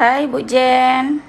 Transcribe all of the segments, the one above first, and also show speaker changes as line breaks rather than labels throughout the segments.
Hai Bu Jen.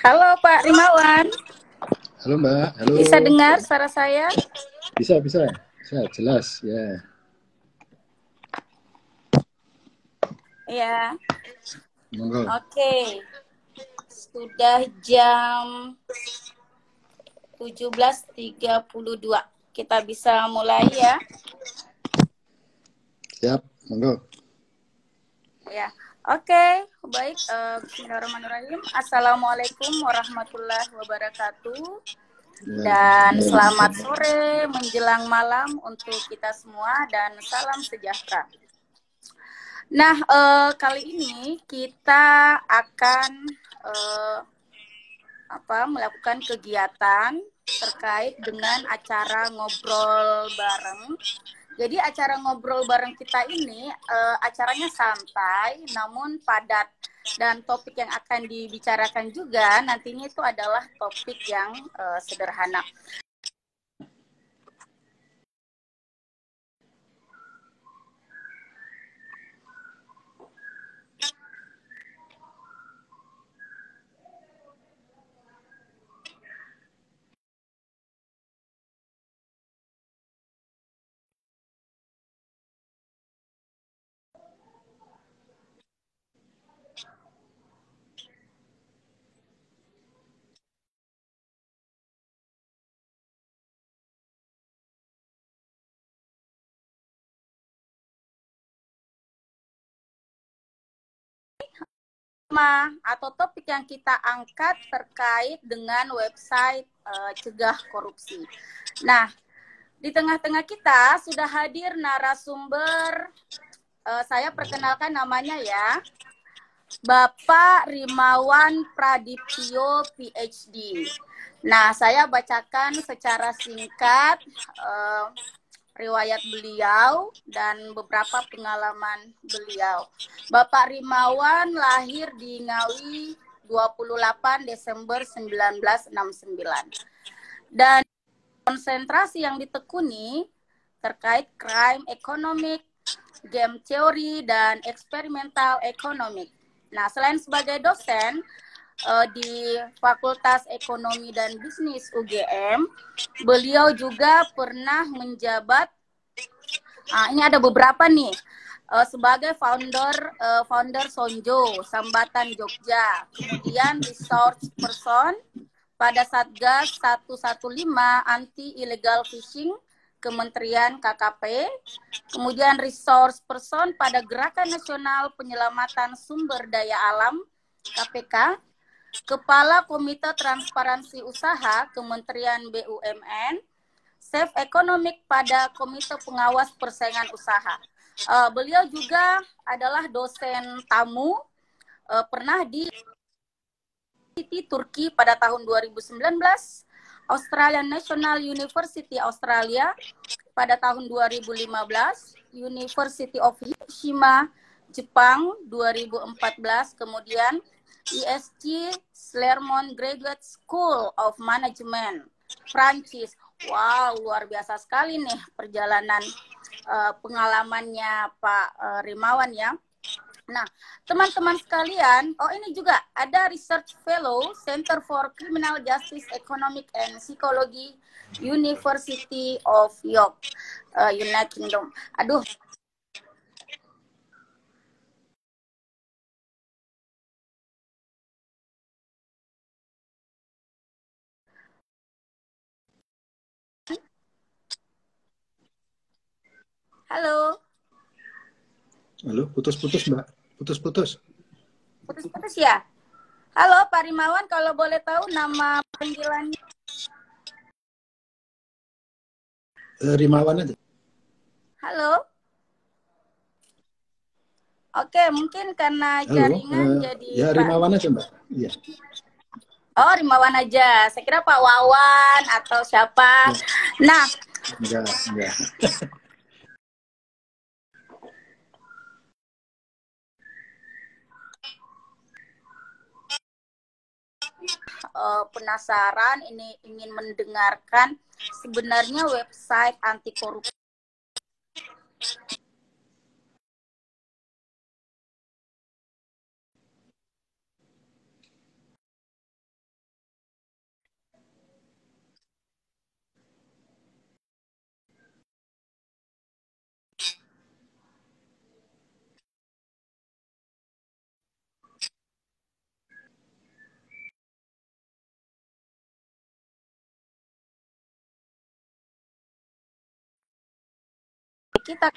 Halo Pak Rimawan.
Halo Mbak, halo.
Bisa dengar suara saya?
Bisa, jelas ya.
Iya.
Monggo.
Oke. Sudah jam 17.32. Kita bisa mulai ya.
Siap, monggo.
Ya. Oke, baik. Bismillahirrahmanirrahim. Assalamualaikum warahmatullahi wabarakatuh. Dan selamat sore menjelang malam untuk kita semua dan salam sejahtera. Nah, kali ini kita akan melakukan kegiatan terkait dengan acara ngobrol bareng. Jadi acara ngobrol bareng kita ini acaranya santai namun padat, dan topik yang akan dibicarakan juga nantinya itu adalah topik yang sederhana. Atau topik yang kita angkat terkait dengan website cegah korupsi. Nah, di tengah-tengah kita sudah hadir narasumber, saya perkenalkan namanya ya, Bapak Rimawan Pradiptyo PhD. Nah, saya bacakan secara singkat riwayat beliau dan beberapa pengalaman beliau. Bapak Rimawan lahir di Ngawi 28 Desember 1969. Dan konsentrasi yang ditekuni terkait crime economic, game theory, dan experimental economic. Nah, selain sebagai dosen di Fakultas Ekonomi dan Bisnis UGM, beliau juga pernah menjabat, ini ada beberapa nih, sebagai founder Sonjo, Sambatan Jogja, kemudian resource person pada Satgas 115 Anti Illegal Fishing Kementerian KKP, kemudian resource person pada Gerakan Nasional Penyelamatan Sumber Daya Alam KPK, Kepala Komite Transparansi Usaha Kementerian BUMN, Chef Ekonomik pada Komite Pengawas Persaingan Usaha. Beliau juga adalah dosen tamu, pernah di Turki pada tahun 2019, Australian National University Australia pada tahun 2015, University of Hiroshima Jepang 2014, kemudian ISG Clermont Graduate School of Management Prancis. Wow, luar biasa sekali nih perjalanan pengalamannya Pak Rimawan ya. Nah, teman-teman sekalian, oh ini juga ada Research Fellow Center for Criminal Justice Economic and Psychology University of York, United Kingdom. Aduh, halo,
Halo, putus-putus Mbak, putus-putus.
putus-putus ya? Halo Pak Rimawan, kalau boleh tahu nama panggilannya?
Rimawan aja.
Halo? Oke, mungkin karena
Halo,
jaringan jadi
ya
Pak.
Rimawan aja Mbak. Iya.
Oh, Rimawan aja. Saya kira Pak Wawan atau siapa.
Ya.
Nah,
Enggak.
penasaran ini ingin mendengarkan sebenarnya website anti korupsi kita.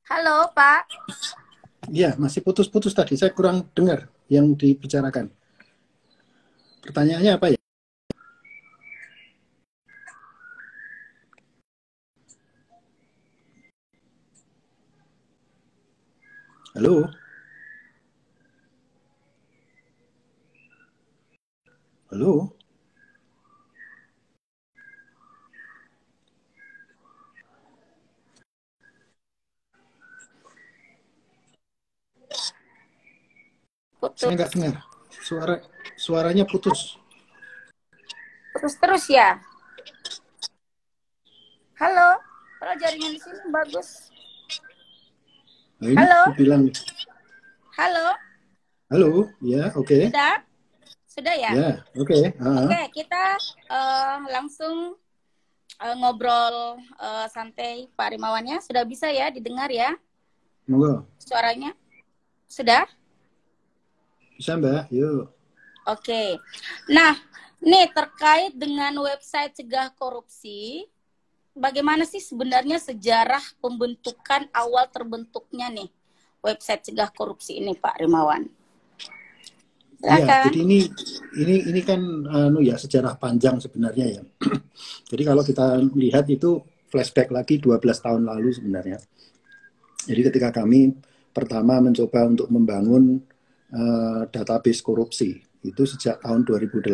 Halo Pak.
Iya, masih putus-putus tadi. Saya kurang dengar yang dibicarakan. Pertanyaannya apa ya? Halo? Halo? Saya nggak dengar. Suaranya putus.
Putus terus ya. Halo. Kalau jaringan di sini bagus.
Nah, ini
Halo.
aku bilang.
Halo.
Halo, ya, oke.
Sudah ya?
Ya, oke.
Oke, kita langsung ngobrol santai Pak Rimawannya. Sudah bisa ya didengar ya?
Monggo.
Suaranya? Sudah?
Bisa Mbak, yuk.
Oke. Nah, nih terkait dengan website cegah korupsi, bagaimana sih sebenarnya sejarah pembentukan awal terbentuknya nih website cegah korupsi ini Pak Rimawan?
Ya, jadi ini kan ya sejarah panjang sebenarnya ya. Jadi kalau kita lihat itu flashback lagi 12 tahun lalu sebenarnya. Jadi ketika kami pertama mencoba untuk membangun database korupsi itu sejak tahun 2008.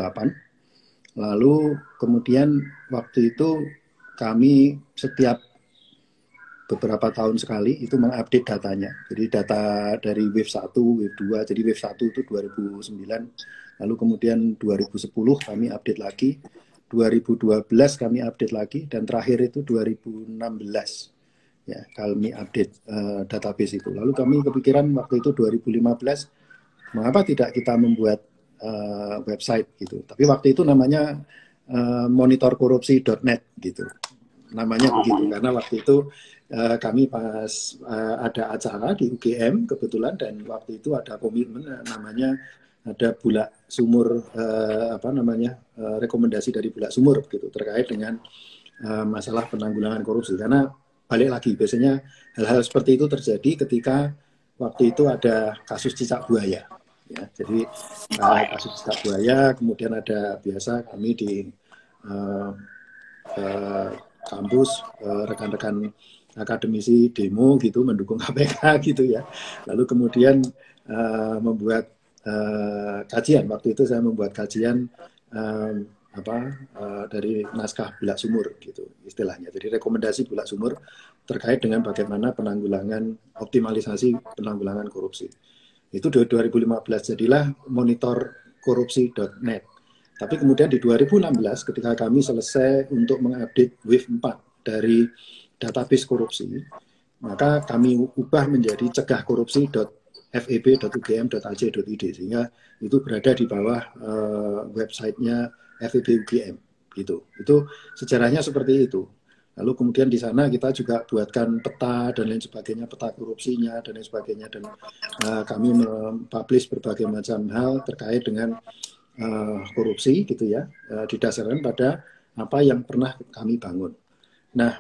Lalu kemudian waktu itu kami setiap beberapa tahun sekali itu mengupdate datanya. Jadi data dari wave 1, wave 2, jadi wave 1 itu 2009, lalu kemudian 2010 kami update lagi, 2012 kami update lagi, dan terakhir itu 2016 ya kami update database itu. Lalu kami kepikiran waktu itu 2015, mengapa tidak kita membuat website gitu. Tapi waktu itu namanya monitorkorupsi.net gitu. Namanya begitu karena waktu itu kami pas ada acara di UGM kebetulan, dan waktu itu ada komitmen namanya ada Bulak Sumur rekomendasi dari Bulak Sumur gitu terkait dengan masalah penanggulangan korupsi. Karena balik lagi biasanya hal-hal seperti itu terjadi ketika waktu itu ada kasus cicak buaya ya. Jadi kasus cicak buaya, kemudian ada biasa kami di kampus rekan-rekan akademisi demo gitu mendukung KPK gitu ya. Lalu kemudian membuat kajian. Waktu itu saya membuat kajian dari naskah Bulak Sumur gitu istilahnya. Jadi rekomendasi Bulak Sumur terkait dengan bagaimana optimalisasi penanggulangan korupsi. Itu 2015 jadilah monitor korupsi.net. Tapi kemudian di 2016 ketika kami selesai untuk mengupdate wave 4 dari database korupsi, maka kami ubah menjadi cegahkorupsi.feb.ugm.ac.id sehingga itu berada di bawah websitenya FEB UGM gitu. Itu sejarahnya seperti itu. Lalu kemudian di sana kita juga buatkan peta dan lain sebagainya, peta korupsinya dan lain sebagainya, dan kami mempublish berbagai macam hal terkait dengan korupsi gitu ya, didasarkan pada apa yang pernah kami bangun. Nah,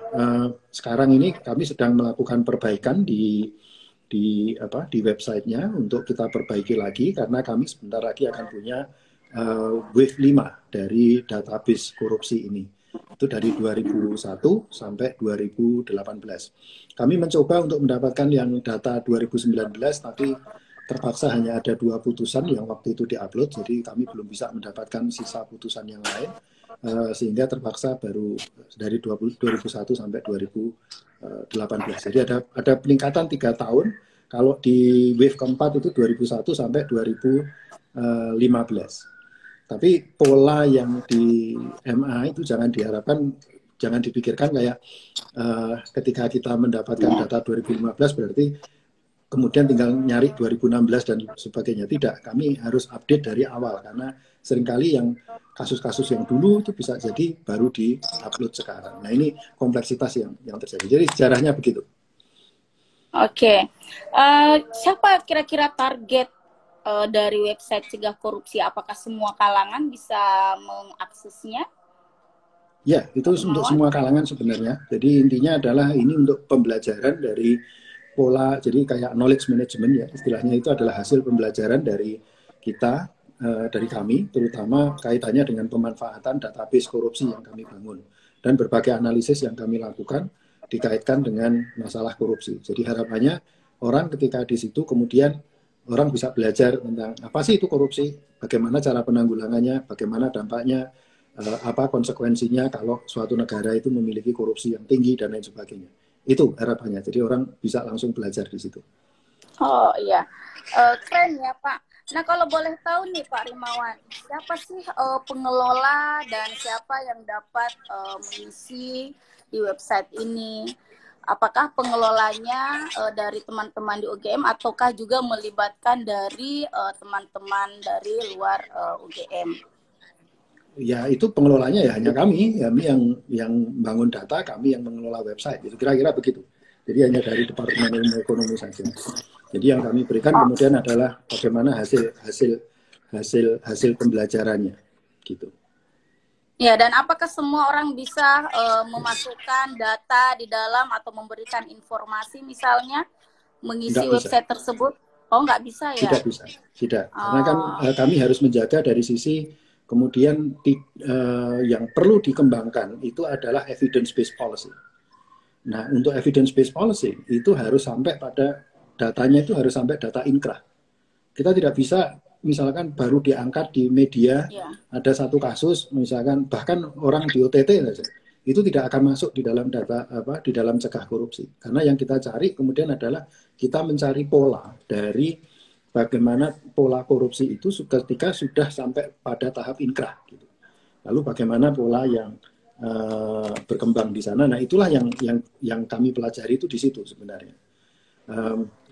sekarang ini kami sedang melakukan perbaikan di websitenya untuk kita perbaiki lagi karena kami sebentar lagi akan punya wave 5 dari database korupsi ini. Itu dari 2001 sampai 2018. Kami mencoba untuk mendapatkan yang data 2019, tapi terpaksa hanya ada 2 putusan yang waktu itu diupload, jadi kami belum bisa mendapatkan sisa putusan yang lain, sehingga terpaksa baru dari 2001 sampai 2018. Jadi ada peningkatan 3 tahun. Kalau di wave keempat itu 2001 sampai 2015. Tapi pola yang di MA itu jangan dipikirkan kayak ketika kita mendapatkan data 2015 berarti kemudian tinggal nyari 2016 dan sebagainya. Tidak, kami harus update dari awal karena seringkali yang kasus-kasus yang dulu itu bisa jadi baru di-upload sekarang. Nah, ini kompleksitas yang terjadi. Jadi sejarahnya begitu.
Oke. Siapa kira-kira target dari website Cegah Korupsi? Apakah semua kalangan bisa mengaksesnya?
Ya, itu untuk semua kalangan sebenarnya. Jadi intinya adalah ini untuk pembelajaran dari pola, jadi kayak knowledge management ya, istilahnya itu adalah hasil pembelajaran dari kita, dari kami, terutama kaitannya dengan pemanfaatan database korupsi yang kami bangun dan berbagai analisis yang kami lakukan dikaitkan dengan masalah korupsi. Jadi harapannya orang ketika di situ kemudian orang bisa belajar tentang apa sih itu korupsi, bagaimana cara penanggulangannya, bagaimana dampaknya, apa konsekuensinya kalau suatu negara itu memiliki korupsi yang tinggi dan lain sebagainya. Itu harapannya. Jadi orang bisa langsung belajar di situ.
Oh iya, keren ya Pak. Nah kalau boleh tahu nih Pak Rimawan, siapa sih pengelola dan siapa yang dapat mengisi di website ini? Apakah pengelolanya dari teman-teman di UGM ataukah juga melibatkan dari teman-teman dari luar UGM?
Ya itu pengelolanya ya hanya kami yang bangun data, kami yang mengelola website. Itu kira-kira begitu. Jadi hanya dari Departemen Ilmu Ekonomi saja. Jadi yang kami berikan kemudian adalah bagaimana hasil pembelajarannya, gitu.
Ya, dan apakah semua orang bisa memasukkan data di dalam atau memberikan informasi misalnya mengisi website tersebut? Oh, nggak bisa ya?
Tidak bisa, tidak. Karena kan kami harus menjaga dari sisi kemudian yang perlu dikembangkan itu adalah evidence-based policy. Nah, untuk evidence-based policy itu harus sampai pada datanya itu harus sampai data inkrah. Kita tidak bisa misalkan baru diangkat di media ada satu kasus misalkan bahkan orang di OTT saja itu tidak akan masuk di dalam data di dalam cegah korupsi karena yang kita cari kemudian adalah kita mencari pola dari bagaimana pola korupsi itu ketika sudah sampai pada tahap inkrah gitu. Lalu bagaimana pola yang berkembang di sana. Nah itulah yang kami pelajari itu di situ sebenarnya.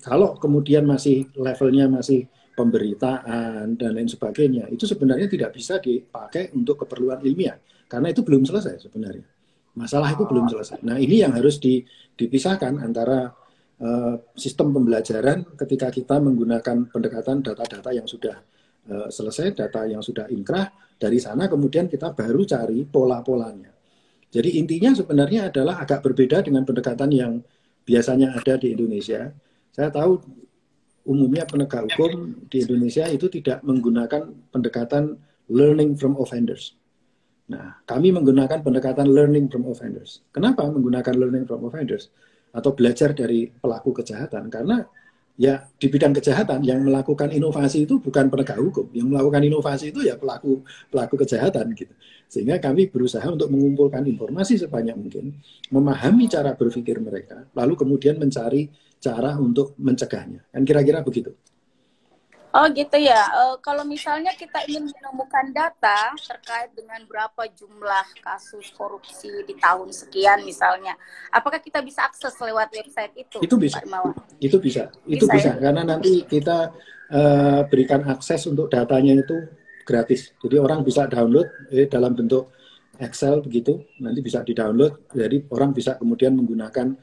Kalau kemudian masih levelnya masih pemberitaan dan lain sebagainya, itu sebenarnya tidak bisa dipakai untuk keperluan ilmiah karena itu belum selesai sebenarnya. Masalah itu belum selesai. Nah ini yang harus dipisahkan antara sistem pembelajaran ketika kita menggunakan pendekatan data-data yang sudah selesai, data yang sudah inkrah, dari sana kemudian kita baru cari pola-polanya. Jadi intinya sebenarnya adalah agak berbeda dengan pendekatan yang biasanya ada di Indonesia. Saya tahu umumnya penegak hukum di Indonesia itu tidak menggunakan pendekatan learning from offenders. Nah, kami menggunakan pendekatan learning from offenders. Kenapa menggunakan learning from offenders? Atau belajar dari pelaku kejahatan? Karena Ya, di bidang kejahatan yang melakukan inovasi itu bukan penegak hukum, yang melakukan inovasi itu ya pelaku kejahatan gitu. Sehingga kami berusaha untuk mengumpulkan informasi sebanyak mungkin, memahami cara berpikir mereka, lalu kemudian mencari cara untuk mencegahnya. Kan kira-kira begitu.
Oh gitu ya. Kalau misalnya kita ingin menemukan data terkait dengan berapa jumlah kasus korupsi di tahun sekian misalnya, apakah kita bisa akses lewat website itu?
Itu bisa.
Pak Rimawan?
Itu bisa. Itu bisa. Ya? Karena nanti kita berikan akses untuk datanya itu gratis. Jadi orang bisa download dalam bentuk Excel begitu, nanti bisa di-download. Jadi orang bisa kemudian menggunakan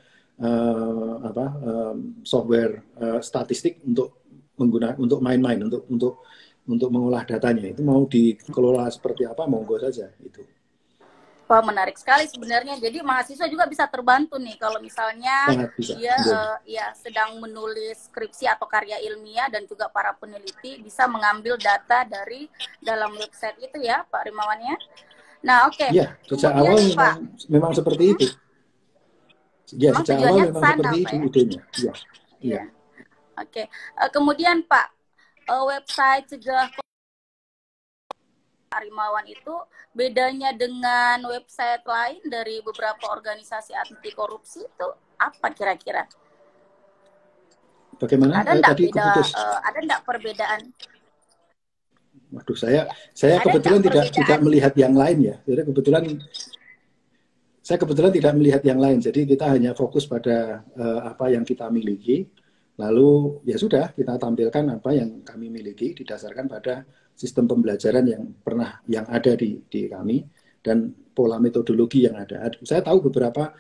software statistik untuk main-main, untuk mengolah datanya. Itu mau dikelola seperti apa, monggo saja itu.
Wah, menarik sekali sebenarnya. Jadi mahasiswa juga bisa terbantu nih kalau misalnya dia ya sedang menulis skripsi atau karya ilmiah, dan juga para peneliti bisa mengambil data dari dalam website itu ya, Pak Rimawan ya. Nah, oke.
Ya, sejak awal memang seperti itu. Ya, sejak awal memang seperti itu idenya. Iya. Iya.
Oke. Kemudian Pak, website cegah Pak Rimawan itu bedanya dengan website lain dari beberapa organisasi anti korupsi itu apa kira-kira?
Bagaimana?
Ada enggak perbedaan?
Waduh, saya kebetulan tidak melihat yang lain ya. Jadi saya kebetulan tidak melihat yang lain. Jadi kita hanya fokus pada apa yang kita miliki. Lalu ya sudah, kita tampilkan apa yang kami miliki didasarkan pada sistem pembelajaran yang ada di kami dan pola metodologi yang ada. Saya tahu beberapa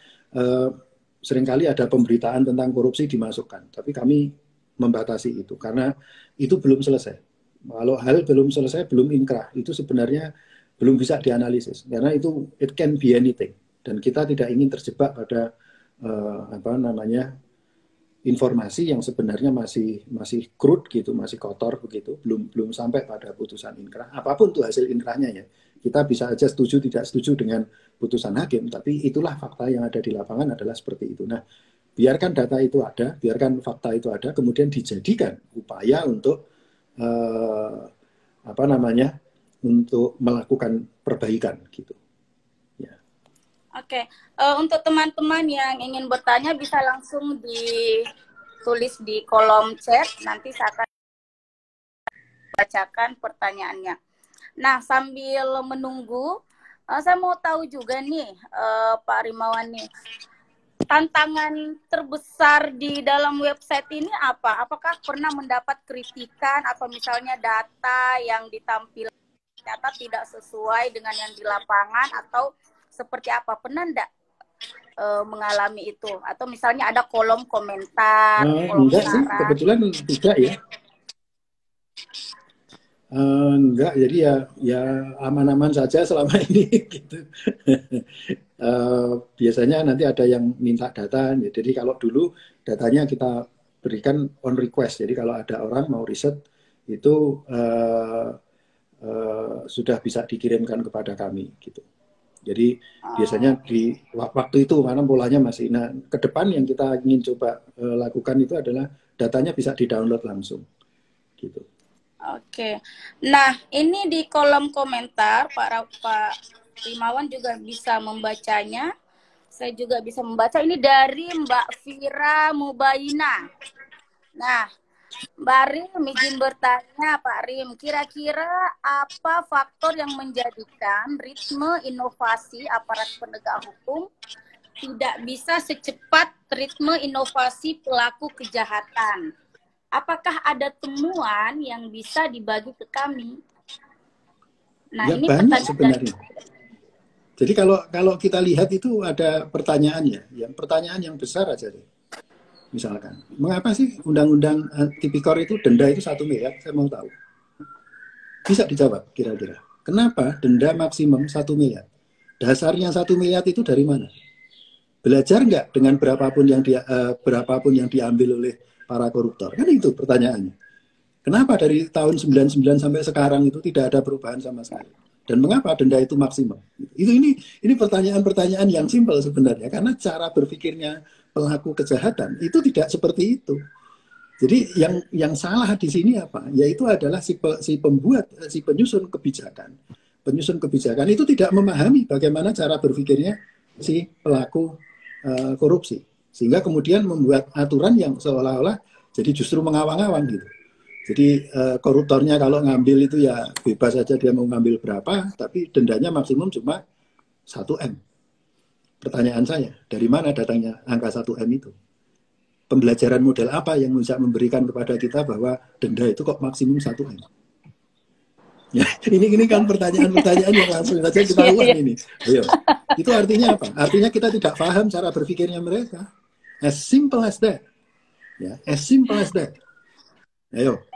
seringkali ada pemberitaan tentang korupsi dimasukkan, tapi kami membatasi itu karena itu belum selesai. Kalau hal belum selesai, belum inkrah, itu sebenarnya belum bisa dianalisis karena itu it can be anything, dan kita tidak ingin terjebak pada informasi yang sebenarnya masih crude gitu, masih kotor begitu, belum sampai pada putusan inkrah. Apapun tuh hasil inkrahnya ya, kita bisa aja setuju tidak setuju dengan putusan hakim, tapi itulah fakta yang ada di lapangan adalah seperti itu. Nah, biarkan data itu ada, biarkan fakta itu ada, kemudian dijadikan upaya untuk untuk melakukan perbaikan gitu.
Oke, untuk teman-teman yang ingin bertanya bisa langsung ditulis di kolom chat, nanti saya akan bacakan pertanyaannya. Nah, sambil menunggu, saya mau tahu juga nih, Pak Rimawan nih, tantangan terbesar di dalam website ini apa? Apakah pernah mendapat kritikan atau misalnya data yang ditampilkan ternyata tidak sesuai dengan yang di lapangan, atau seperti apa? Pernah enggak mengalami itu? Atau misalnya ada kolom komentar, kolom
enggak sih, kebetulan tidak ya. Enggak, jadi ya aman-aman saja selama ini gitu. Biasanya nanti ada yang minta data, jadi kalau dulu datanya kita berikan on request, jadi kalau ada orang mau riset itu sudah bisa dikirimkan kepada kami gitu. Jadi biasanya di waktu itu karena polanya masih. Nah, ke depan yang kita ingin coba lakukan itu adalah datanya bisa di-download langsung gitu.
Oke. Nah, ini di kolom komentar Pak Rimawan juga bisa membacanya. Saya juga bisa membaca. Ini dari Mbak Vira Mubaina. Nah, Mbak Rim izin bertanya, Pak Rim, kira-kira apa faktor yang menjadikan ritme inovasi aparat penegak hukum tidak bisa secepat ritme inovasi pelaku kejahatan? Apakah ada temuan yang bisa dibagi ke kami? Nah,
ya,
ini
banyak sebenarnya. Jadi kalau kita lihat itu ada pertanyaannya, ya pertanyaan yang besar aja deh. Misalkan, mengapa sih undang-undang tipikor itu denda itu 1 miliar? Saya mau tahu. Bisa dijawab kira-kira. Kenapa denda maksimum 1 miliar? Dasarnya 1 miliar itu dari mana? Belajar nggak dengan berapapun yang diambil oleh para koruptor? Kan itu pertanyaannya. Kenapa dari tahun 99 sampai sekarang itu tidak ada perubahan sama sekali? Dan mengapa denda itu maksimum? Ini pertanyaan-pertanyaan yang simpel sebenarnya, karena cara berpikirnya pelaku kejahatan itu tidak seperti itu. Jadi yang salah di sini apa? Yaitu adalah si pembuat, si penyusun kebijakan. Penyusun kebijakan itu tidak memahami bagaimana cara berpikirnya si pelaku korupsi. Sehingga kemudian membuat aturan yang seolah-olah jadi justru mengawang-awang gitu. Jadi koruptornya kalau ngambil itu ya bebas saja dia mau ngambil berapa, tapi dendanya maksimum cuma 1 M. Pertanyaan saya, dari mana datangnya angka 1 M itu? Pembelajaran model apa yang bisa memberikan kepada kita bahwa denda itu kok maksimum 1 M? Ya, ini kan pertanyaan-pertanyaan yang langsung saja kita ulang ini. Ayo, itu artinya apa? Artinya kita tidak paham cara berpikirnya mereka. As simple as that. Ya, as simple as that. Ayo.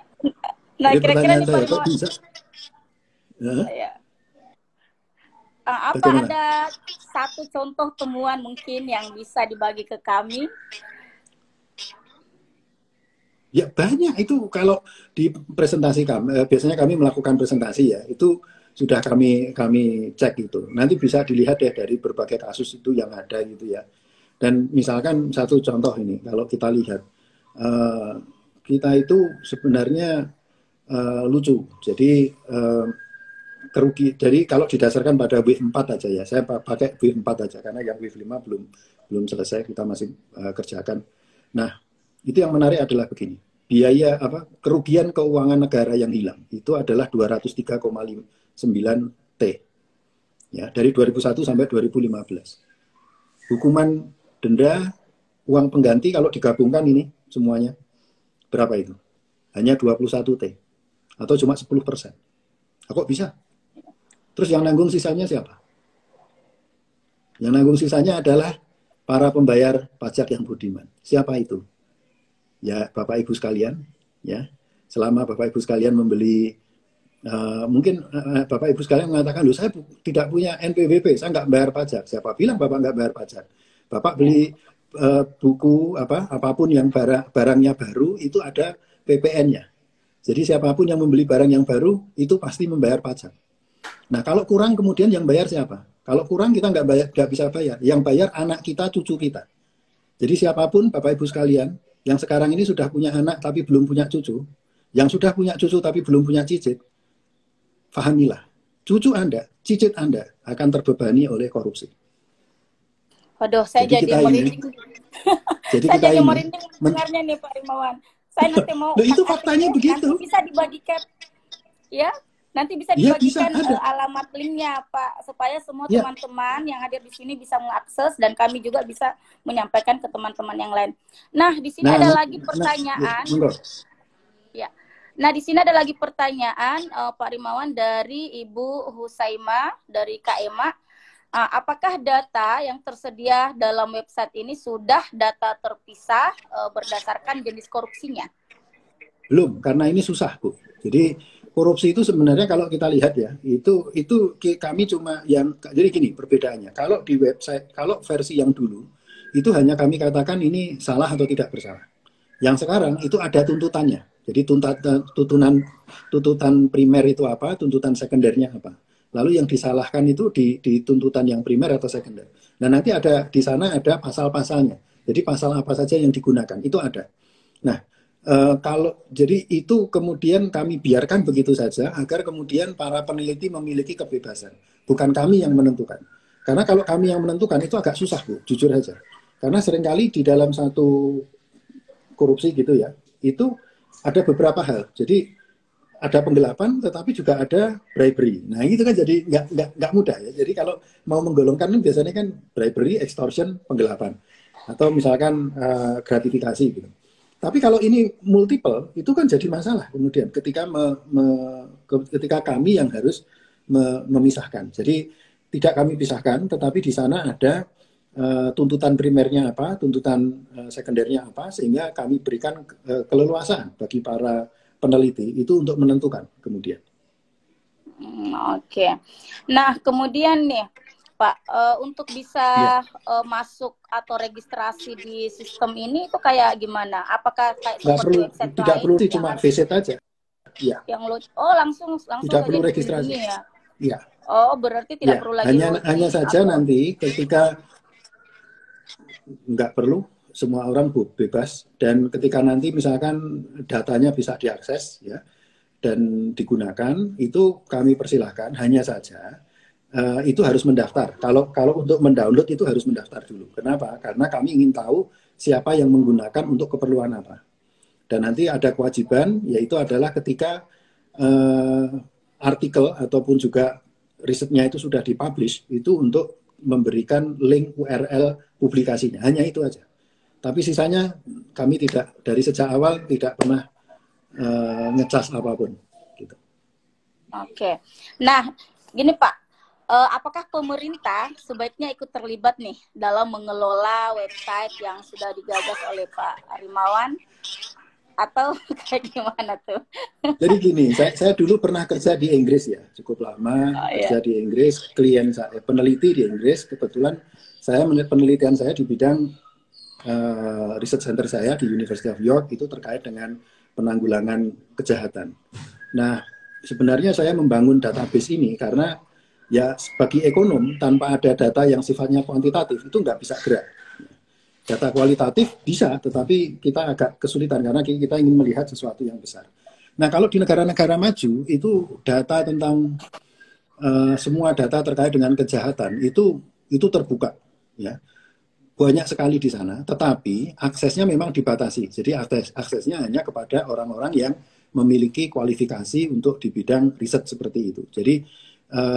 Nah,
jadi
kira-kira
pertanyaan saya, kok bisa?
Ya. Apa bagaimana? Ada satu contoh temuan mungkin yang bisa dibagi ke kami?
Ya banyak itu kalau di presentasi kami, biasanya kami melakukan presentasi ya, itu sudah kami cek gitu. Nanti bisa dilihat ya dari berbagai kasus itu yang ada gitu ya. Dan misalkan satu contoh ini, kalau kita lihat, kita itu sebenarnya lucu. Jadi jadi kalau didasarkan pada W4 aja ya, saya pakai W4 aja karena yang W5 belum selesai, kita masih kerjakan. Nah, itu yang menarik adalah begini. Biaya kerugian keuangan negara yang hilang itu adalah 203,9 T. Ya, dari 2001 sampai 2015. Hukuman denda, uang pengganti kalau digabungkan ini semuanya berapa itu? Hanya 21 T atau cuma 10%. Kok bisa? Terus yang nanggung sisanya siapa? Yang nanggung sisanya adalah para pembayar pajak yang budiman. Siapa itu? Ya, Bapak Ibu sekalian, ya. Selama Bapak Ibu sekalian membeli, mungkin Bapak Ibu sekalian mengatakan, loh saya tidak punya NPWP, saya nggak bayar pajak. Siapa bilang Bapak nggak bayar pajak? Bapak beli buku apapun yang barangnya baru itu ada PPN-nya. Jadi siapapun yang membeli barang yang baru itu pasti membayar pajak. Nah, kalau kurang kemudian yang bayar siapa? Kalau kurang kita nggak bisa bayar. Yang bayar anak kita, cucu kita. Jadi siapapun Bapak Ibu sekalian yang sekarang ini sudah punya anak tapi belum punya cucu, yang sudah punya cucu tapi belum punya cicit, pahamilah, cucu Anda, cicit Anda akan terbebani oleh korupsi.
Waduh, saya jadi merinding.
Jadi saya
jadi merinding mendengarnya nih Pak Rimawan. Saya nanti mau
itu faktanya begitu.
Nanti bisa dibagikan, ya. Nanti bisa dibagikan alamat linknya Pak, supaya semua teman-teman yang hadir di sini bisa mengakses dan kami juga bisa menyampaikan ke teman-teman yang lain. Nah, di sini ada lagi pertanyaan. Ya. Nah, di sini ada lagi pertanyaan Pak Rimawan dari Ibu Husaima dari KMA. Apakah data yang tersedia dalam website ini sudah data terpisah berdasarkan jenis korupsinya?
Belum, karena ini susah, Bu. Jadi korupsi itu sebenarnya kalau kita lihat ya, itu kami cuma yang, jadi gini perbedaannya. Kalau di website, kalau versi yang dulu, itu hanya kami katakan ini salah atau tidak bersalah. Yang sekarang itu ada tuntutannya. Jadi tuntutan primer itu apa, tuntutan sekundernya apa. Lalu yang disalahkan itu di tuntutan yang primer atau sekunder. Nah nanti ada di sana ada pasal-pasalnya. Jadi pasal apa saja yang digunakan, itu ada. Nah, kalau jadi itu kemudian kami biarkan begitu saja agar kemudian para peneliti memiliki kebebasan, bukan kami yang menentukan. Karena kalau kami yang menentukan itu agak susah, Bu, jujur aja. Karena seringkali di dalam satu korupsi gitu ya, itu ada beberapa hal. Jadi ada penggelapan, tetapi juga ada bribery. Nah itu kan jadi nggak mudah ya. Jadi kalau mau menggolongkan biasanya kan bribery, extortion, penggelapan, atau misalkan gratifikasi gitu. Tapi kalau ini multiple, itu kan jadi masalah kemudian ketika ketika kami yang harus memisahkan. Jadi tidak kami pisahkan, tetapi di sana ada tuntutan primernya apa, tuntutan sekundernya apa, sehingga kami berikan keleluasaan bagi para peneliti itu untuk menentukan kemudian.
Oke. Nah, kemudian nih Pak, untuk bisa masuk atau registrasi di sistem ini itu kayak gimana? Apakah kayak seperti website lain?
Tidak perlu, cuma visit aja. Ya.
Yang langsung
tidak perlu registrasi.
Ya?
Ya.
Oh, berarti tidak perlu lagi.
Hanya saja nanti ketika nggak perlu, semua orang bebas, dan ketika nanti misalkan datanya bisa diakses ya dan digunakan, itu kami persilahkan. Hanya saja itu harus mendaftar. Kalau untuk mendownload itu harus mendaftar dulu. Kenapa? Karena kami ingin tahu siapa yang menggunakan untuk keperluan apa. Dan nanti ada kewajiban, yaitu adalah ketika artikel ataupun juga risetnya itu sudah dipublish, itu untuk memberikan link URL publikasinya. Hanya itu aja. Tapi sisanya kami tidak, dari sejak awal tidak pernah ngecas apapun. Gitu.
Oke. Nah, gini Pak, apakah pemerintah sebaiknya ikut terlibat nih dalam mengelola website yang sudah digagas oleh Pak Arimawan? Atau kayak gimana tuh?
Jadi gini, saya dulu pernah kerja di Inggris ya, cukup lama kerja di Inggris, klien saya peneliti di Inggris, kebetulan penelitian saya di bidang research center saya di University of York itu terkait dengan penanggulangan kejahatan. Nah, sebenarnya saya membangun database ini karena ya bagi ekonom tanpa ada data yang sifatnya kuantitatif itu nggak bisa gerak. Data kualitatif bisa, tetapi kita agak kesulitan karena kita ingin melihat sesuatu yang besar. Nah, kalau di negara-negara maju itu data tentang semua data terkait dengan kejahatan itu terbuka, ya. Banyak sekali di sana, tetapi aksesnya memang dibatasi. Jadi aksesnya hanya kepada orang-orang yang memiliki kualifikasi untuk di bidang riset seperti itu. Jadi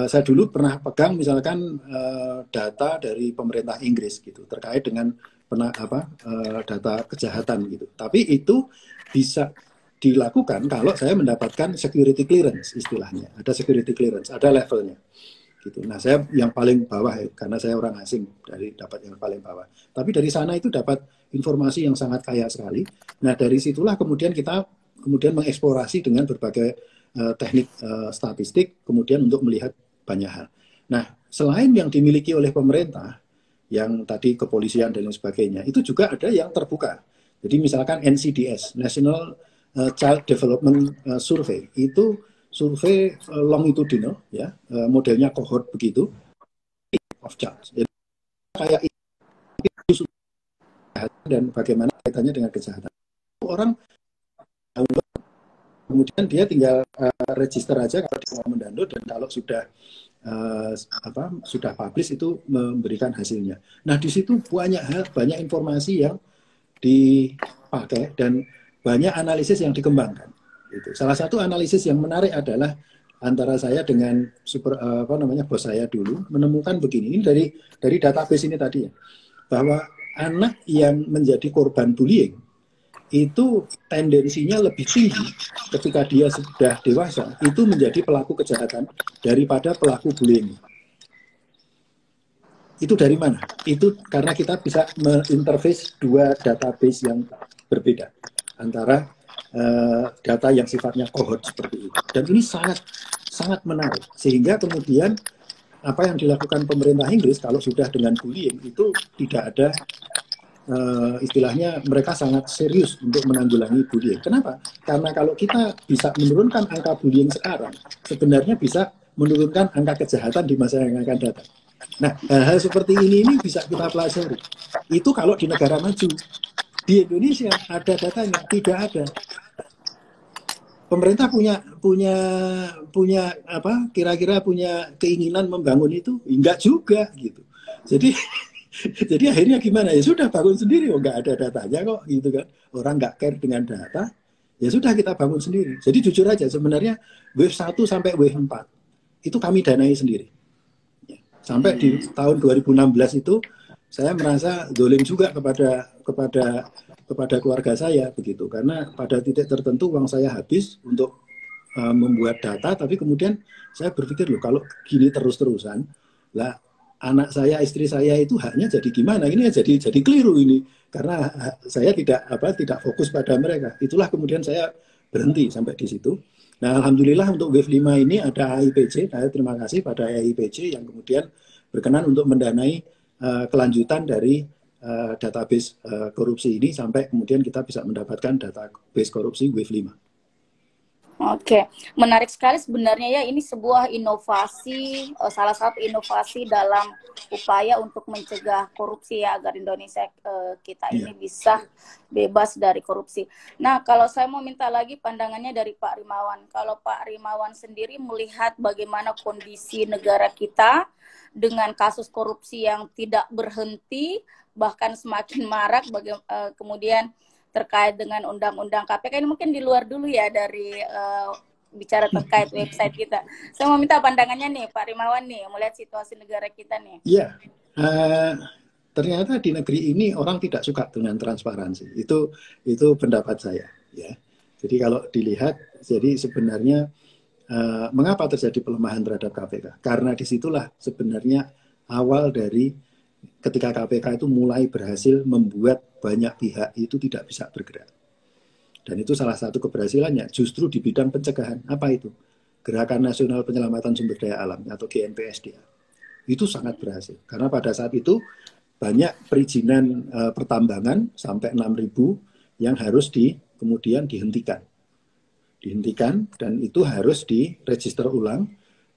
saya dulu pernah pegang misalkan data dari pemerintah Inggris gitu terkait dengan data kejahatan gitu. Tapi itu bisa dilakukan kalau saya mendapatkan security clearance istilahnya. Ada security clearance, ada levelnya. Gitu. Nah, saya yang paling bawah ya, karena saya orang asing dari dapat yang paling bawah. Tapi dari sana itu dapat informasi yang sangat kaya sekali. Nah, dari situlah kemudian kita mengeksplorasi dengan berbagai teknik statistik, kemudian untuk melihat banyak hal. Nah, selain yang dimiliki oleh pemerintah, yang tadi kepolisian dan lain sebagainya, itu juga ada yang terbuka. Jadi misalkan NCDS, National Child Development Survey, itu survei longitudinal, ya, modelnya cohort begitu, of child. Jadi kayak itu dan bagaimana kaitannya dengan kejahatan. Orang kemudian dia tinggal register aja kalau dia mau mendownload, dan kalau sudah sudah publish itu memberikan hasilnya. Nah, di situ banyak informasi yang dipakai dan banyak analisis yang dikembangkan. Itu. Salah satu analisis yang menarik adalah antara saya dengan bos saya dulu menemukan begini, ini dari database ini tadi ya, bahwa anak yang menjadi korban bullying itu tendensinya lebih tinggi ketika dia sudah dewasa itu menjadi pelaku kejahatan daripada pelaku bullying. Itu dari mana? Itu karena kita bisa menginterface dua database yang berbeda antara data yang sifatnya cohort seperti itu. Dan ini sangat menarik. Sehingga kemudian apa yang dilakukan pemerintah Inggris kalau sudah dengan bullying itu tidak ada istilahnya mereka sangat serius untuk menanggulangi bullying. Kenapa? Karena kalau kita bisa menurunkan angka bullying sekarang, sebenarnya bisa menurunkan angka kejahatan di masa yang akan datang. Nah, hal-hal seperti ini bisa kita pelajari. Itu kalau di negara maju. Di Indonesia ada datanya, tidak ada. Pemerintah punya apa? Kira-kira punya keinginan membangun itu? Enggak juga gitu. Jadi akhirnya gimana? Ya sudah bangun sendiri, nggak ada datanya kok gitu kan. Orang nggak care dengan data, ya sudah kita bangun sendiri. Jadi jujur aja sebenarnya wave 1 sampai wave 4 itu kami danai sendiri. Sampai di tahun 2016 itu saya merasa dolim juga kepada keluarga saya begitu, karena pada titik tertentu uang saya habis untuk membuat data, tapi kemudian saya berpikir loh kalau gini terus-terusan lah anak saya, istri saya itu haknya jadi gimana? Ini jadi keliru ini karena saya tidak fokus pada mereka. Itulah kemudian saya berhenti sampai di situ. Nah, alhamdulillah untuk wave 5 ini ada AIPC. Saya terima kasih pada AIPC yang kemudian berkenan untuk mendanai kelanjutan dari database korupsi ini sampai kemudian kita bisa mendapatkan database korupsi wave 5.
Oke, menarik sekali sebenarnya ya, ini sebuah inovasi, salah satu inovasi dalam upaya untuk mencegah korupsi ya, agar Indonesia kita
Iya.
ini bisa bebas dari korupsi. Nah, kalau saya mau minta lagi pandangannya dari Pak Rimawan. Kalau Pak Rimawan sendiri melihat bagaimana kondisi negara kita dengan kasus korupsi yang tidak berhenti, bahkan semakin marak, kemudian terkait dengan undang-undang KPK ini, mungkin di luar dulu ya dari bicara terkait website kita. Saya mau minta pandangannya nih Pak Rimawan nih, melihat situasi negara kita nih.
Iya, ternyata di negeri ini orang tidak suka dengan transparansi. Itu pendapat saya. Ya, jadi kalau dilihat, jadi sebenarnya mengapa terjadi pelemahan terhadap KPK? Karena disitulah sebenarnya awal dari ketika KPK itu mulai berhasil membuat banyak pihak itu tidak bisa bergerak. Dan itu salah satu keberhasilannya justru di bidang pencegahan. Apa itu? Gerakan Nasional Penyelamatan Sumber Daya Alam atau GNPSDA. Itu sangat berhasil. Karena pada saat itu banyak perizinan pertambangan sampai 6.000 yang harus kemudian dihentikan. Dan itu harus diregister ulang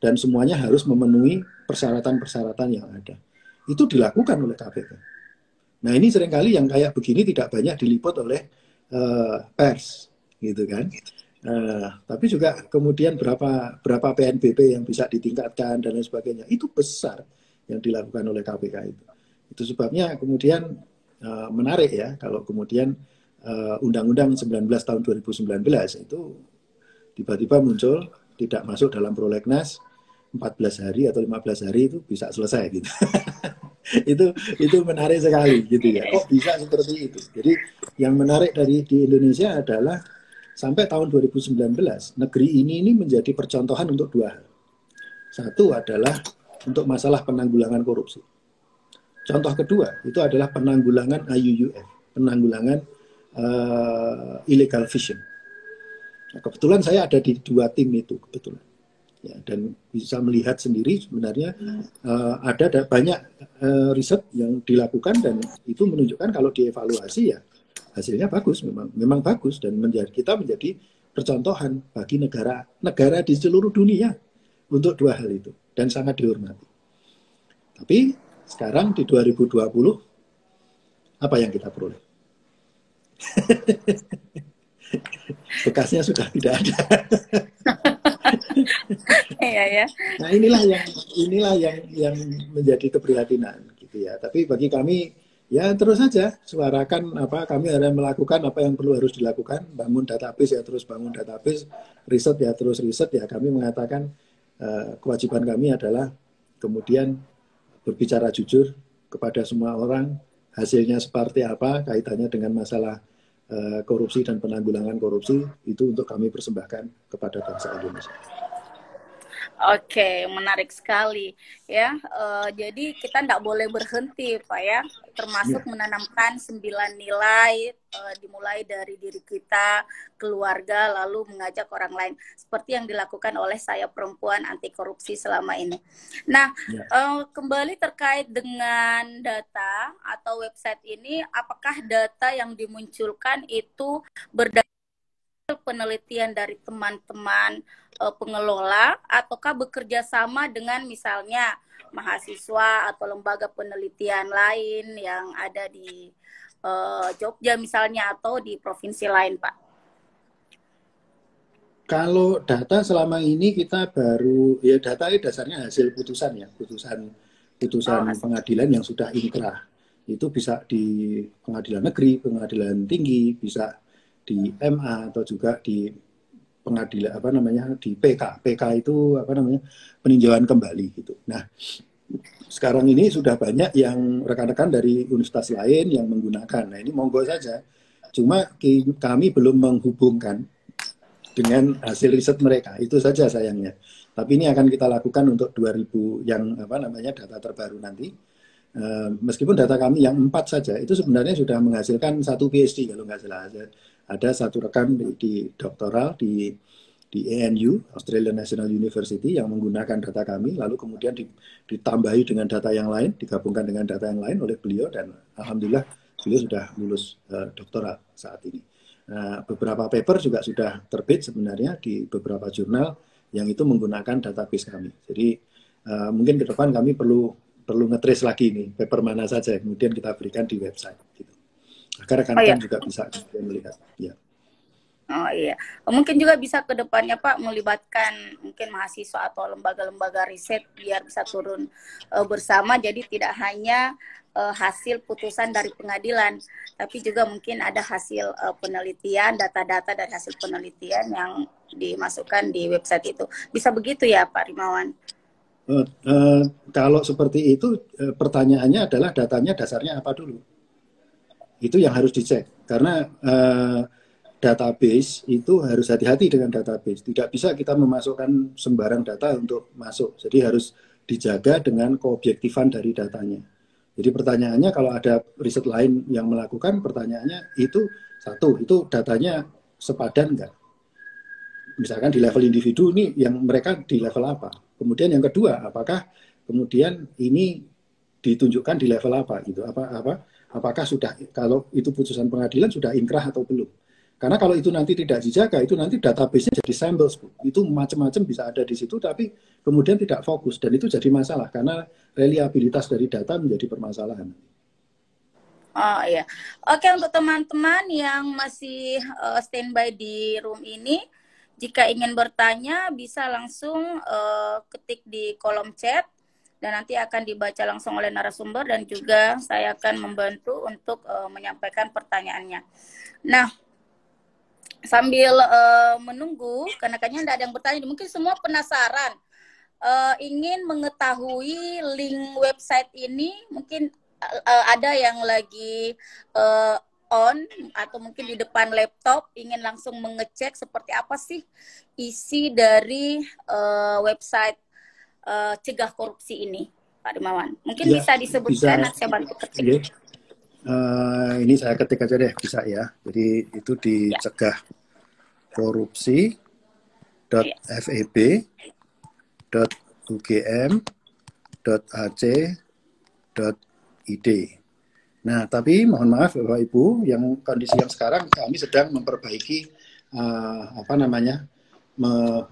dan semuanya harus memenuhi persyaratan-persyaratan yang ada. Itu dilakukan oleh KPK. Nah, ini seringkali yang kayak begini tidak banyak diliput oleh pers, gitu kan. Tapi juga kemudian berapa PNBP yang bisa ditingkatkan dan lain sebagainya, itu besar yang dilakukan oleh KPK itu. Itu sebabnya kemudian menarik ya kalau kemudian Undang-Undang 19 tahun 2019 itu tiba-tiba muncul tidak masuk dalam prolegnas 14 hari atau 15 hari itu bisa selesai gitu. itu menarik sekali gitu ya. Kok bisa seperti itu? Jadi yang menarik di Indonesia adalah sampai tahun 2019 negeri ini menjadi percontohan untuk dua hal. Satu adalah untuk masalah penanggulangan korupsi. Contoh kedua itu adalah penanggulangan IUUF, penanggulangan illegal fishing. Nah, kebetulan saya ada di dua tim itu kebetulan. Ya, dan bisa melihat sendiri sebenarnya ada banyak riset yang dilakukan dan itu menunjukkan kalau dievaluasi ya hasilnya bagus, memang bagus dan kita menjadi percontohan bagi negara di seluruh dunia untuk dua hal itu dan sangat dihormati. Tapi sekarang di 2020 apa yang kita peroleh? Bekasnya sudah tidak ada.
Iya ya.
Nah, inilah yang menjadi keprihatinan gitu ya. Tapi bagi kami ya terus saja suarakan kami harus melakukan apa yang harus dilakukan, bangun database ya terus bangun database, riset ya terus riset ya. Kami mengatakan kewajiban kami adalah kemudian berbicara jujur kepada semua orang, hasilnya seperti apa kaitannya dengan masalah korupsi dan penanggulangan korupsi itu untuk kami persembahkan kepada bangsa Indonesia.
Oke, menarik sekali ya. Jadi kita tidak boleh berhenti, Pak ya. Termasuk menanamkan 9 nilai, dimulai dari diri kita, keluarga, lalu mengajak orang lain. Seperti yang dilakukan oleh Saya Perempuan Anti Korupsi selama ini. Nah, kembali terkait dengan data atau website ini, apakah data yang dimunculkan itu berdasarkan penelitian dari teman-teman pengelola ataukah bekerja sama dengan misalnya mahasiswa atau lembaga penelitian lain yang ada di Jogja misalnya atau di provinsi lain, Pak?
Kalau data selama ini kita baru ya data ini dasarnya hasil putusan ya, putusan pengadilan yang sudah inkrah. Itu bisa di pengadilan negeri, pengadilan tinggi, bisa di MA atau juga di pengadilan di PK. PK itu peninjauan kembali gitu. Nah, sekarang ini sudah banyak yang rekan-rekan dari universitas lain yang menggunakan. Nah, ini monggo saja. Cuma kami belum menghubungkan dengan hasil riset mereka. Itu saja sayangnya. Tapi ini akan kita lakukan untuk 2000 yang data terbaru nanti. Meskipun data kami yang 4 saja itu sebenarnya sudah menghasilkan 1 PhD kalau nggak salah. Ada satu rekan di doktoral di ANU, Australian National University, yang menggunakan data kami, lalu kemudian ditambahi dengan data yang lain, digabungkan dengan data yang lain oleh beliau, dan alhamdulillah beliau sudah lulus doktoral saat ini. Nah, beberapa paper juga sudah terbit sebenarnya di beberapa jurnal yang itu menggunakan database kami. Jadi mungkin ke depan kami perlu nge-trace lagi nih paper mana saja, kemudian kita berikan di website. Gitu. Agar rekan-rekan juga bisa melihat. Ya.
Oh iya, mungkin juga bisa ke depannya Pak melibatkan mungkin mahasiswa atau lembaga-lembaga riset biar bisa turun bersama. Jadi tidak hanya hasil putusan dari pengadilan, tapi juga mungkin ada hasil penelitian, data-data dari hasil penelitian yang dimasukkan di website itu. Bisa begitu ya Pak Rimawan?
Kalau seperti itu, pertanyaannya adalah datanya dasarnya apa dulu? Itu yang harus dicek. Karena database itu harus hati-hati dengan database. Tidak bisa kita memasukkan sembarang data untuk masuk. Jadi harus dijaga dengan keobjektifan dari datanya. Jadi pertanyaannya kalau ada riset lain yang melakukan, pertanyaannya itu satu, itu datanya sepadan enggak? Misalkan di level individu ini yang mereka di level apa? Kemudian yang kedua, apakah kemudian ini ditunjukkan di level apa gitu? Apakah sudah, kalau itu putusan pengadilan sudah inkrah atau belum? Karena kalau itu nanti tidak dijaga, itu nanti database-nya jadi samples, Bu. Itu macam-macam bisa ada di situ, tapi kemudian tidak fokus. Dan itu jadi masalah, karena reliabilitas dari data menjadi permasalahan.
Oh iya. Oke, untuk teman-teman yang masih standby di room ini, jika ingin bertanya, bisa langsung ketik di kolom chat, dan nanti akan dibaca langsung oleh narasumber, dan juga saya akan membantu untuk menyampaikan pertanyaannya. Nah, sambil menunggu, karena kayaknya tidak ada yang bertanya, mungkin semua penasaran, ingin mengetahui link website ini, mungkin ada yang lagi on atau mungkin di depan laptop ingin langsung mengecek seperti apa sih isi dari website cegah korupsi ini, Pak Rimawan. Mungkin ya, bisa disebutkan, nanti saya bantu ketik.
Ya. Ini saya ketik aja deh, bisa ya. Jadi itu dicegah korupsi.feb.ugm.ac.id. Nah, tapi mohon maaf Bapak Ibu, yang kondisi yang sekarang kami sedang memperbaiki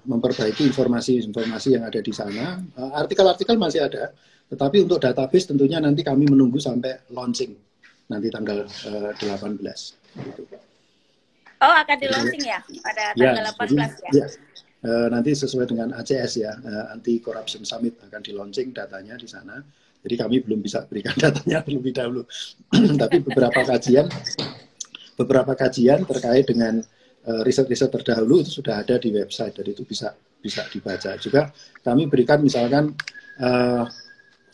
memperbaiki informasi-informasi yang ada di sana. Artikel-artikel masih ada, tetapi untuk database tentunya nanti kami menunggu sampai launching nanti tanggal 18. Gitu.
Oh, akan di launching ya pada tanggal 18 ya?
Nanti sesuai dengan ACS ya, Anti Corruption Summit akan di launching datanya di sana. Jadi kami belum bisa berikan datanya terlebih dahulu. Tapi beberapa kajian terkait dengan riset-riset terdahulu itu sudah ada di website, dan itu bisa dibaca. Juga kami berikan misalkan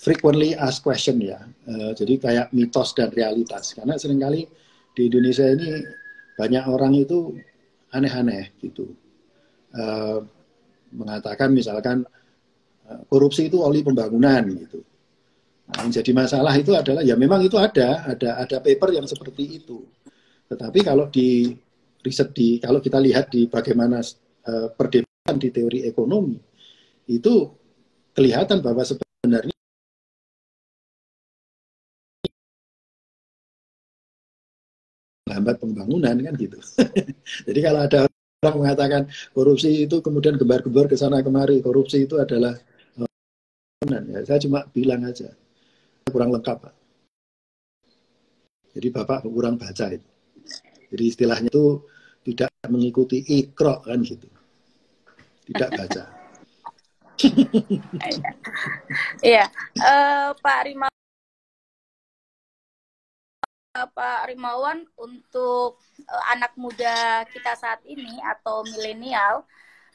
frequently asked question ya, jadi kayak mitos dan realitas. Karena seringkali di Indonesia ini banyak orang itu aneh-aneh gitu, mengatakan misalkan korupsi itu oli pembangunan gitu. Nah, yang jadi masalah itu adalah ya memang itu ada paper yang seperti itu. Tetapi kalau di riset kalau kita lihat di bagaimana perdebatan di teori ekonomi, itu kelihatan bahwa sebenarnya menghambat pembangunan kan gitu. Jadi kalau ada orang mengatakan korupsi itu kemudian gembar-gembar ke sana kemari, korupsi itu adalah ya, saya cuma bilang aja kurang lengkap, Pak. Jadi Bapak kurang baca itu. Jadi istilahnya itu tidak mengikuti ikro kan gitu. Tidak baca.
Iya, Pak Rimawan, untuk anak muda kita saat ini atau milenial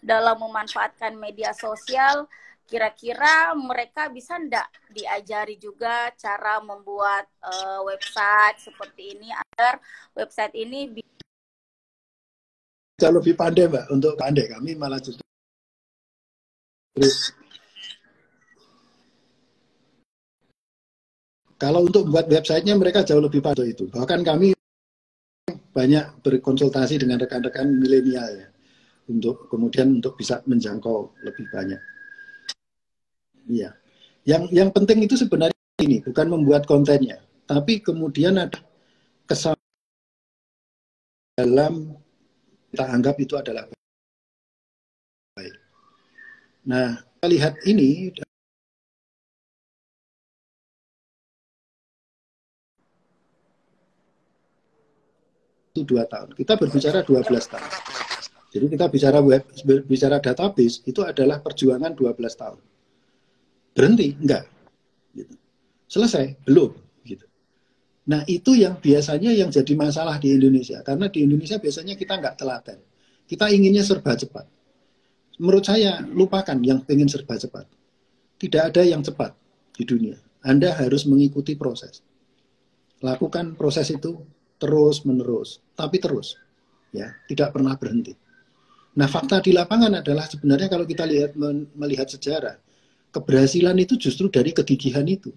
dalam memanfaatkan media sosial, kira-kira mereka bisa enggak diajari juga cara membuat website seperti ini agar website ini
bisa lebih pandai, Mbak. Untuk pandai kami malah justru kalau untuk membuat websitenya mereka jauh lebih pandai itu. Bahkan kami banyak berkonsultasi dengan rekan-rekan milenial ya, untuk kemudian untuk bisa menjangkau lebih banyak. Iya. Yang penting itu sebenarnya ini bukan membuat kontennya, tapi kemudian ada kesan dalam kita anggap itu adalah baik. Nah, kita lihat ini itu 2 tahun. Kita berbicara 12 tahun. Jadi kita bicara database itu adalah perjuangan 12 tahun. Berhenti? Enggak. Gitu. Selesai? Belum. Gitu. Nah, itu yang biasanya yang jadi masalah di Indonesia. Karena di Indonesia biasanya kita nggak telaten. Kita inginnya serba cepat. Menurut saya, lupakan yang pengen serba cepat. Tidak ada yang cepat di dunia. Anda harus mengikuti proses. Lakukan proses itu terus-menerus. Tapi terus. Ya, tidak pernah berhenti. Nah, fakta di lapangan adalah sebenarnya kalau kita melihat sejarah, keberhasilan itu justru dari kegigihan itu.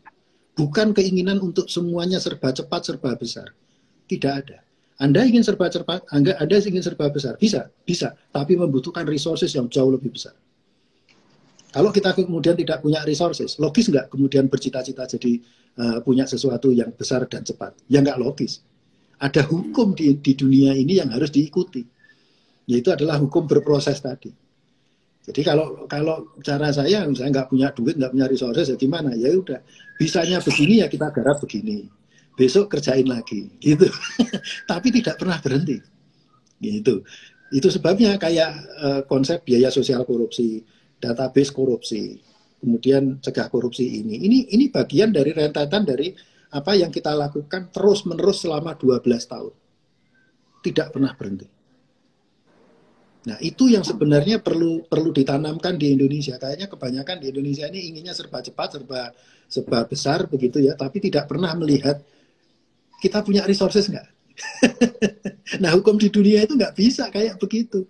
Bukan keinginan untuk semuanya serba cepat, serba besar. Tidak ada. Anda ingin serba cepat, Anda ingin serba besar. Bisa. Tapi membutuhkan resources yang jauh lebih besar. Kalau kita kemudian tidak punya resources, logis nggak kemudian bercita-cita jadi punya sesuatu yang besar dan cepat? Ya nggak logis. Ada hukum di dunia ini yang harus diikuti. Yaitu adalah hukum berproses tadi. Jadi kalau cara saya nggak punya duit, nggak punya resources, ya gimana? Ya udah, bisanya begini ya kita garap begini. Besok kerjain lagi, gitu. Tapi tidak pernah berhenti, gitu. Itu sebabnya kayak konsep biaya sosial korupsi, database korupsi, kemudian cegah korupsi ini. Ini bagian dari rentetan dari apa yang kita lakukan terus-menerus selama 12 tahun. Tidak pernah berhenti. Nah, itu yang sebenarnya perlu ditanamkan di Indonesia. Kayaknya kebanyakan di Indonesia ini inginnya serba cepat, serba besar begitu ya, tapi tidak pernah melihat kita punya resources nggak. Nah, hukum di dunia itu nggak bisa kayak begitu.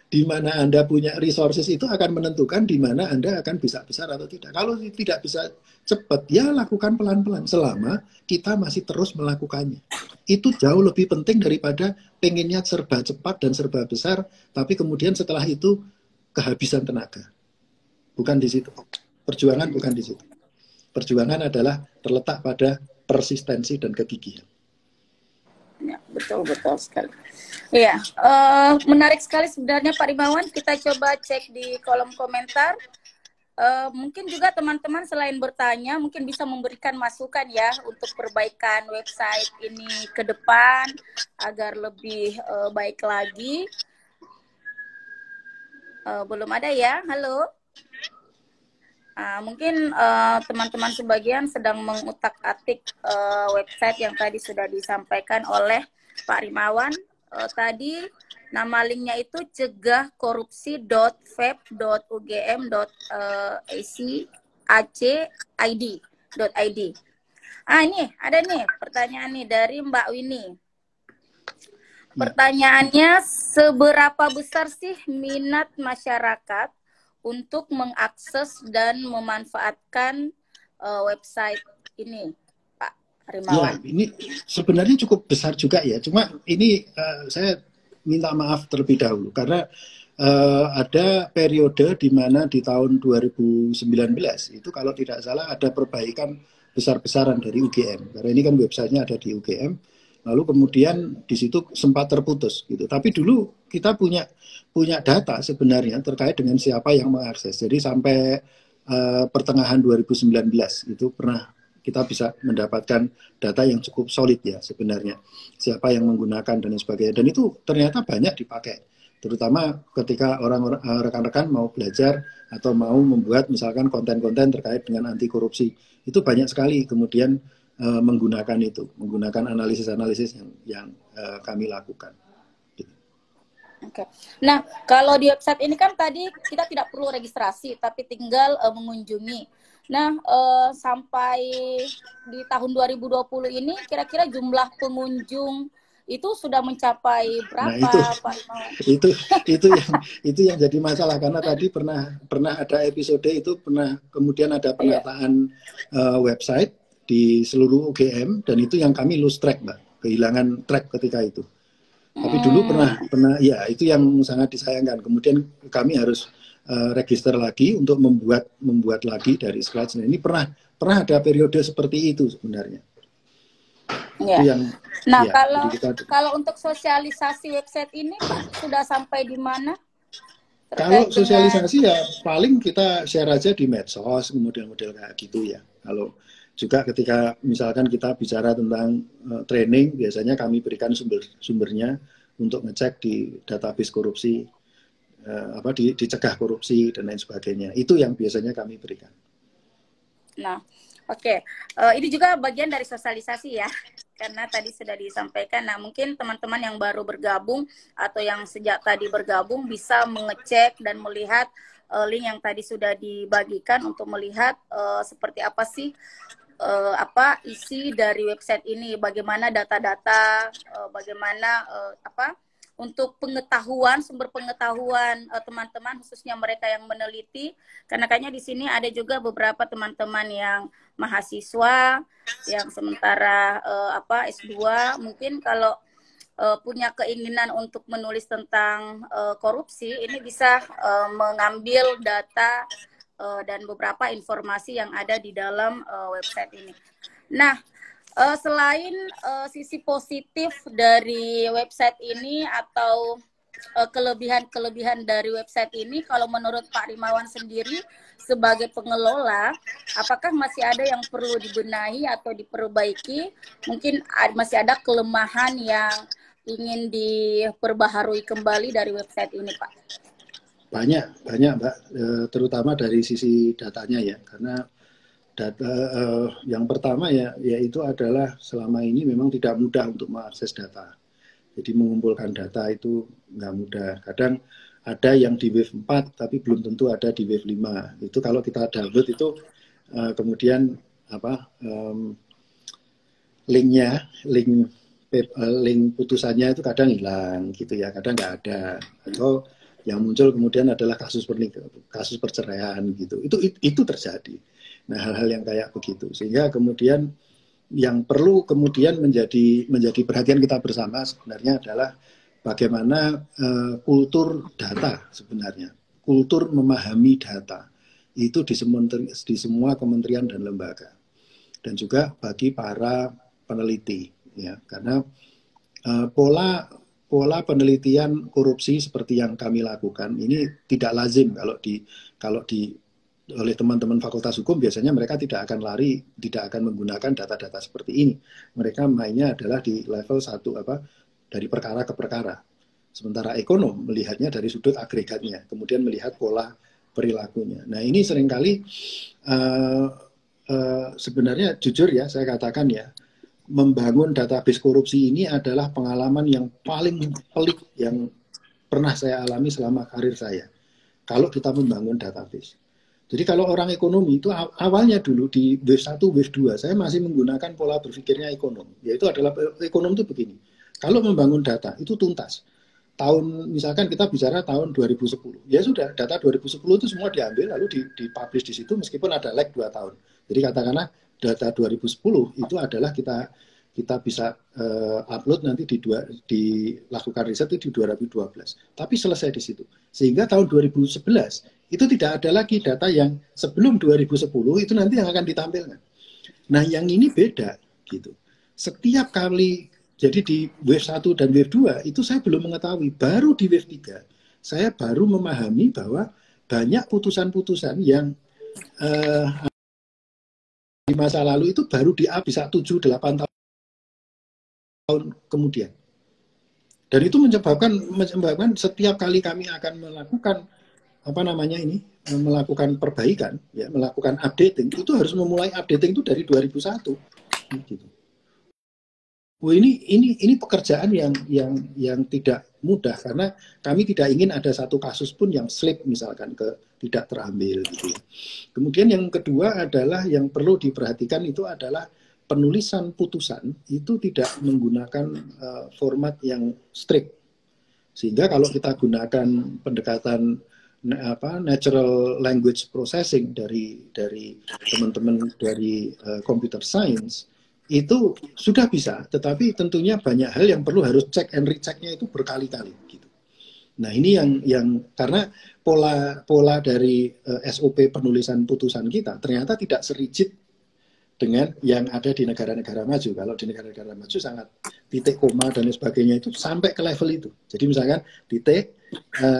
Di mana Anda punya resources itu akan menentukan di mana Anda akan bisa besar atau tidak. Kalau tidak bisa cepat, ya lakukan pelan-pelan selama kita masih terus melakukannya. Itu jauh lebih penting daripada pengennya serba cepat dan serba besar, tapi kemudian setelah itu kehabisan tenaga. Bukan di situ. Perjuangan bukan di situ. Perjuangan adalah terletak pada persistensi dan kegigihan.
Ya, betul sekali. Iya, menarik sekali sebenarnya Pak Rimawan. Kita coba cek di kolom komentar. Mungkin juga teman-teman selain bertanya, mungkin bisa memberikan masukan ya untuk perbaikan website ini ke depan agar lebih baik lagi. Belum ada ya? Halo? Mungkin teman-teman sebagian sedang mengutak-atik website yang tadi sudah disampaikan oleh Pak Rimawan. Tadi nama linknya itu cegahkorupsi.vape.ugm.ac.id. Ini ada nih pertanyaan nih dari Mbak Winnie. Pertanyaannya, seberapa besar sih minat masyarakat untuk mengakses dan memanfaatkan website ini, Pak Rimawan?
Ya, ini sebenarnya cukup besar juga ya. Cuma ini saya minta maaf terlebih dahulu karena ada periode di mana di tahun 2019 itu kalau tidak salah ada perbaikan besar-besaran dari UGM. Karena ini kan websitenya ada di UGM. Lalu kemudian di situ sempat terputus gitu. Tapi dulu kita punya data sebenarnya terkait dengan siapa yang mengakses. Jadi sampai pertengahan 2019 itu pernah kita bisa mendapatkan data yang cukup solid ya sebenarnya. Siapa yang menggunakan dan sebagainya. Dan itu ternyata banyak dipakai. Terutama ketika rekan-rekan mau belajar atau mau membuat misalkan konten-konten terkait dengan anti korupsi. Itu banyak sekali kemudian menggunakan analisis-analisis yang kami lakukan. Gitu.
Oke. Nah, kalau di website ini kan tadi kita tidak perlu registrasi, tapi tinggal mengunjungi. Nah, sampai di tahun 2020 ini, kira-kira jumlah pengunjung itu sudah mencapai berapa,
nah,
Pak?
Itu yang jadi masalah karena tadi pernah ada episode itu kemudian ada penataan website di seluruh UGM dan itu yang kami lose track, Mbak, kehilangan track ketika itu. Tapi dulu pernah ya itu yang sangat disayangkan. Kemudian kami harus register lagi untuk membuat lagi dari scratch. Nah, ini pernah ada periode seperti itu sebenarnya.
Ya.
Itu yang
Nah,
ya,
kalau untuk sosialisasi website ini Pak sudah sampai di mana
kalau
terkait dengan
sosialisasi ya paling kita share aja di medsos, model-model kayak gitu ya. Kalau juga ketika misalkan kita bicara tentang training, biasanya kami berikan sumbernya untuk ngecek di database korupsi, dicegah korupsi dan lain sebagainya. Itu yang biasanya kami berikan.
Nah, oke. Ini juga bagian dari sosialisasi ya, karena tadi sudah disampaikan. Nah, mungkin teman-teman yang baru bergabung atau yang sejak tadi bergabung bisa mengecek dan melihat link yang tadi sudah dibagikan untuk melihat seperti apa sih apa isi dari website ini, bagaimana data-data, bagaimana untuk pengetahuan, sumber pengetahuan teman-teman, khususnya mereka yang meneliti, karena kayaknya di sini ada juga beberapa teman-teman yang mahasiswa, yang sementara S2, mungkin kalau punya keinginan untuk menulis tentang korupsi, ini bisa mengambil data dan beberapa informasi yang ada di dalam website ini. Nah, selain sisi positif dari website ini atau kelebihan-kelebihan dari website ini, kalau menurut Pak Rimawan sendiri sebagai pengelola, apakah masih ada yang perlu dibenahi atau diperbaiki? Mungkin masih ada kelemahan yang ingin diperbaharui kembali dari website ini, Pak?
Banyak Mbak, terutama dari sisi datanya ya, karena data yang pertama yaitu adalah selama ini memang tidak mudah untuk mengakses data. Jadi mengumpulkan data itu nggak mudah. Kadang ada yang di wave 4 tapi belum tentu ada di wave 5. Itu kalau kita download itu kemudian link putusannya itu kadang hilang gitu ya, kadang nggak ada. Atau yang muncul kemudian adalah kasus perceraian gitu. Itu terjadi. Nah, hal-hal yang kayak begitu, sehingga kemudian yang perlu kemudian menjadi perhatian kita bersama sebenarnya adalah bagaimana kultur data sebenarnya, kultur memahami data itu di semua kementerian dan lembaga, dan juga bagi para peneliti, ya, karena pola penelitian korupsi seperti yang kami lakukan ini tidak lazim kalau di oleh teman-teman Fakultas Hukum. Biasanya mereka tidak akan menggunakan data-data seperti ini. Mereka mainnya adalah di level dari perkara ke perkara. Sementara ekonom melihatnya dari sudut agregatnya, kemudian melihat pola perilakunya. Nah, ini seringkali sebenarnya jujur ya, saya katakan ya, membangun database korupsi ini adalah pengalaman yang paling pelik yang pernah saya alami selama karir saya. Kalau kita membangun database. Jadi kalau orang ekonomi itu awalnya dulu di wave 1, wave 2, saya masih menggunakan pola berpikirnya ekonom. Yaitu adalah ekonom itu begini. Kalau membangun data itu tuntas. Misalkan kita bicara tahun 2010. Ya sudah, data 2010 itu semua diambil lalu dipublish di situ meskipun ada lag 2 tahun. Jadi katakanlah data 2010 itu adalah kita bisa upload nanti dilakukan riset itu di 2012. Tapi selesai di situ. Sehingga tahun 2011 itu tidak ada lagi data yang sebelum 2010 itu nanti yang akan ditampilkan. Nah, yang ini beda gitu. Setiap kali, jadi di wave 1 dan wave 2 itu saya belum mengetahui. Baru di wave 3 saya baru memahami bahwa banyak putusan-putusan yang di masa lalu itu baru bisa 7-8 tahun kemudian. Dan itu menyebabkan setiap kali kami akan melakukan melakukan perbaikan, ya, melakukan updating, itu harus memulai updating itu dari 2001. Gitu. Oh, ini pekerjaan yang tidak mudah karena kami tidak ingin ada satu kasus pun yang slip misalkan tidak terambil gitu. Kemudian yang kedua adalah yang perlu diperhatikan itu adalah penulisan putusan itu tidak menggunakan format yang strict. Sehingga kalau kita gunakan pendekatan natural language processing dari teman-teman dari computer science itu sudah bisa, tetapi tentunya banyak hal yang harus check and rechecknya itu berkali-kali gitu. Nah, ini yang karena pola dari SOP penulisan putusan kita ternyata tidak serigid dengan yang ada di negara-negara maju. Kalau di negara-negara maju sangat titik koma dan sebagainya itu sampai ke level itu. Jadi misalkan titik,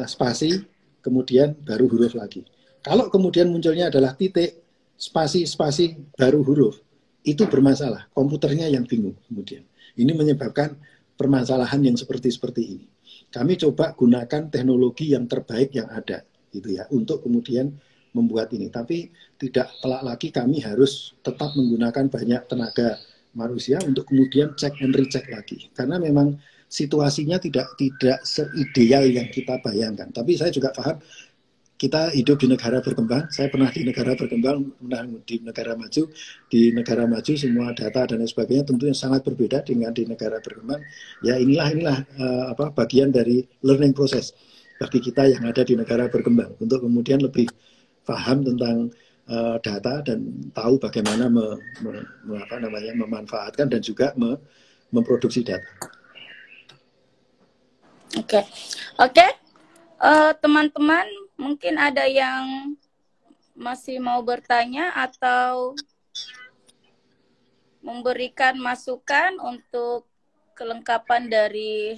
spasi, kemudian baru huruf lagi. Kalau kemudian munculnya adalah titik, spasi, spasi, baru huruf, itu bermasalah. Komputernya yang bingung kemudian. Ini menyebabkan permasalahan yang seperti ini. Kami coba gunakan teknologi yang terbaik yang ada, gitu ya, untuk kemudian membuat ini. Tapi tidak telak lagi, kami harus tetap menggunakan banyak tenaga manusia untuk kemudian cek and recheck lagi. Karena memang situasinya tidak seideal yang kita bayangkan. Tapi saya juga paham, kita hidup di negara berkembang. Saya pernah di negara berkembang, pernah di negara maju. Di negara maju semua data dan sebagainya tentunya sangat berbeda dengan di negara berkembang. Ya inilah bagian dari learning process bagi kita yang ada di negara berkembang untuk kemudian lebih paham tentang data dan tahu bagaimana memanfaatkan dan juga memproduksi data.
Oke. Teman-teman, mungkin ada yang masih mau bertanya atau memberikan masukan untuk kelengkapan dari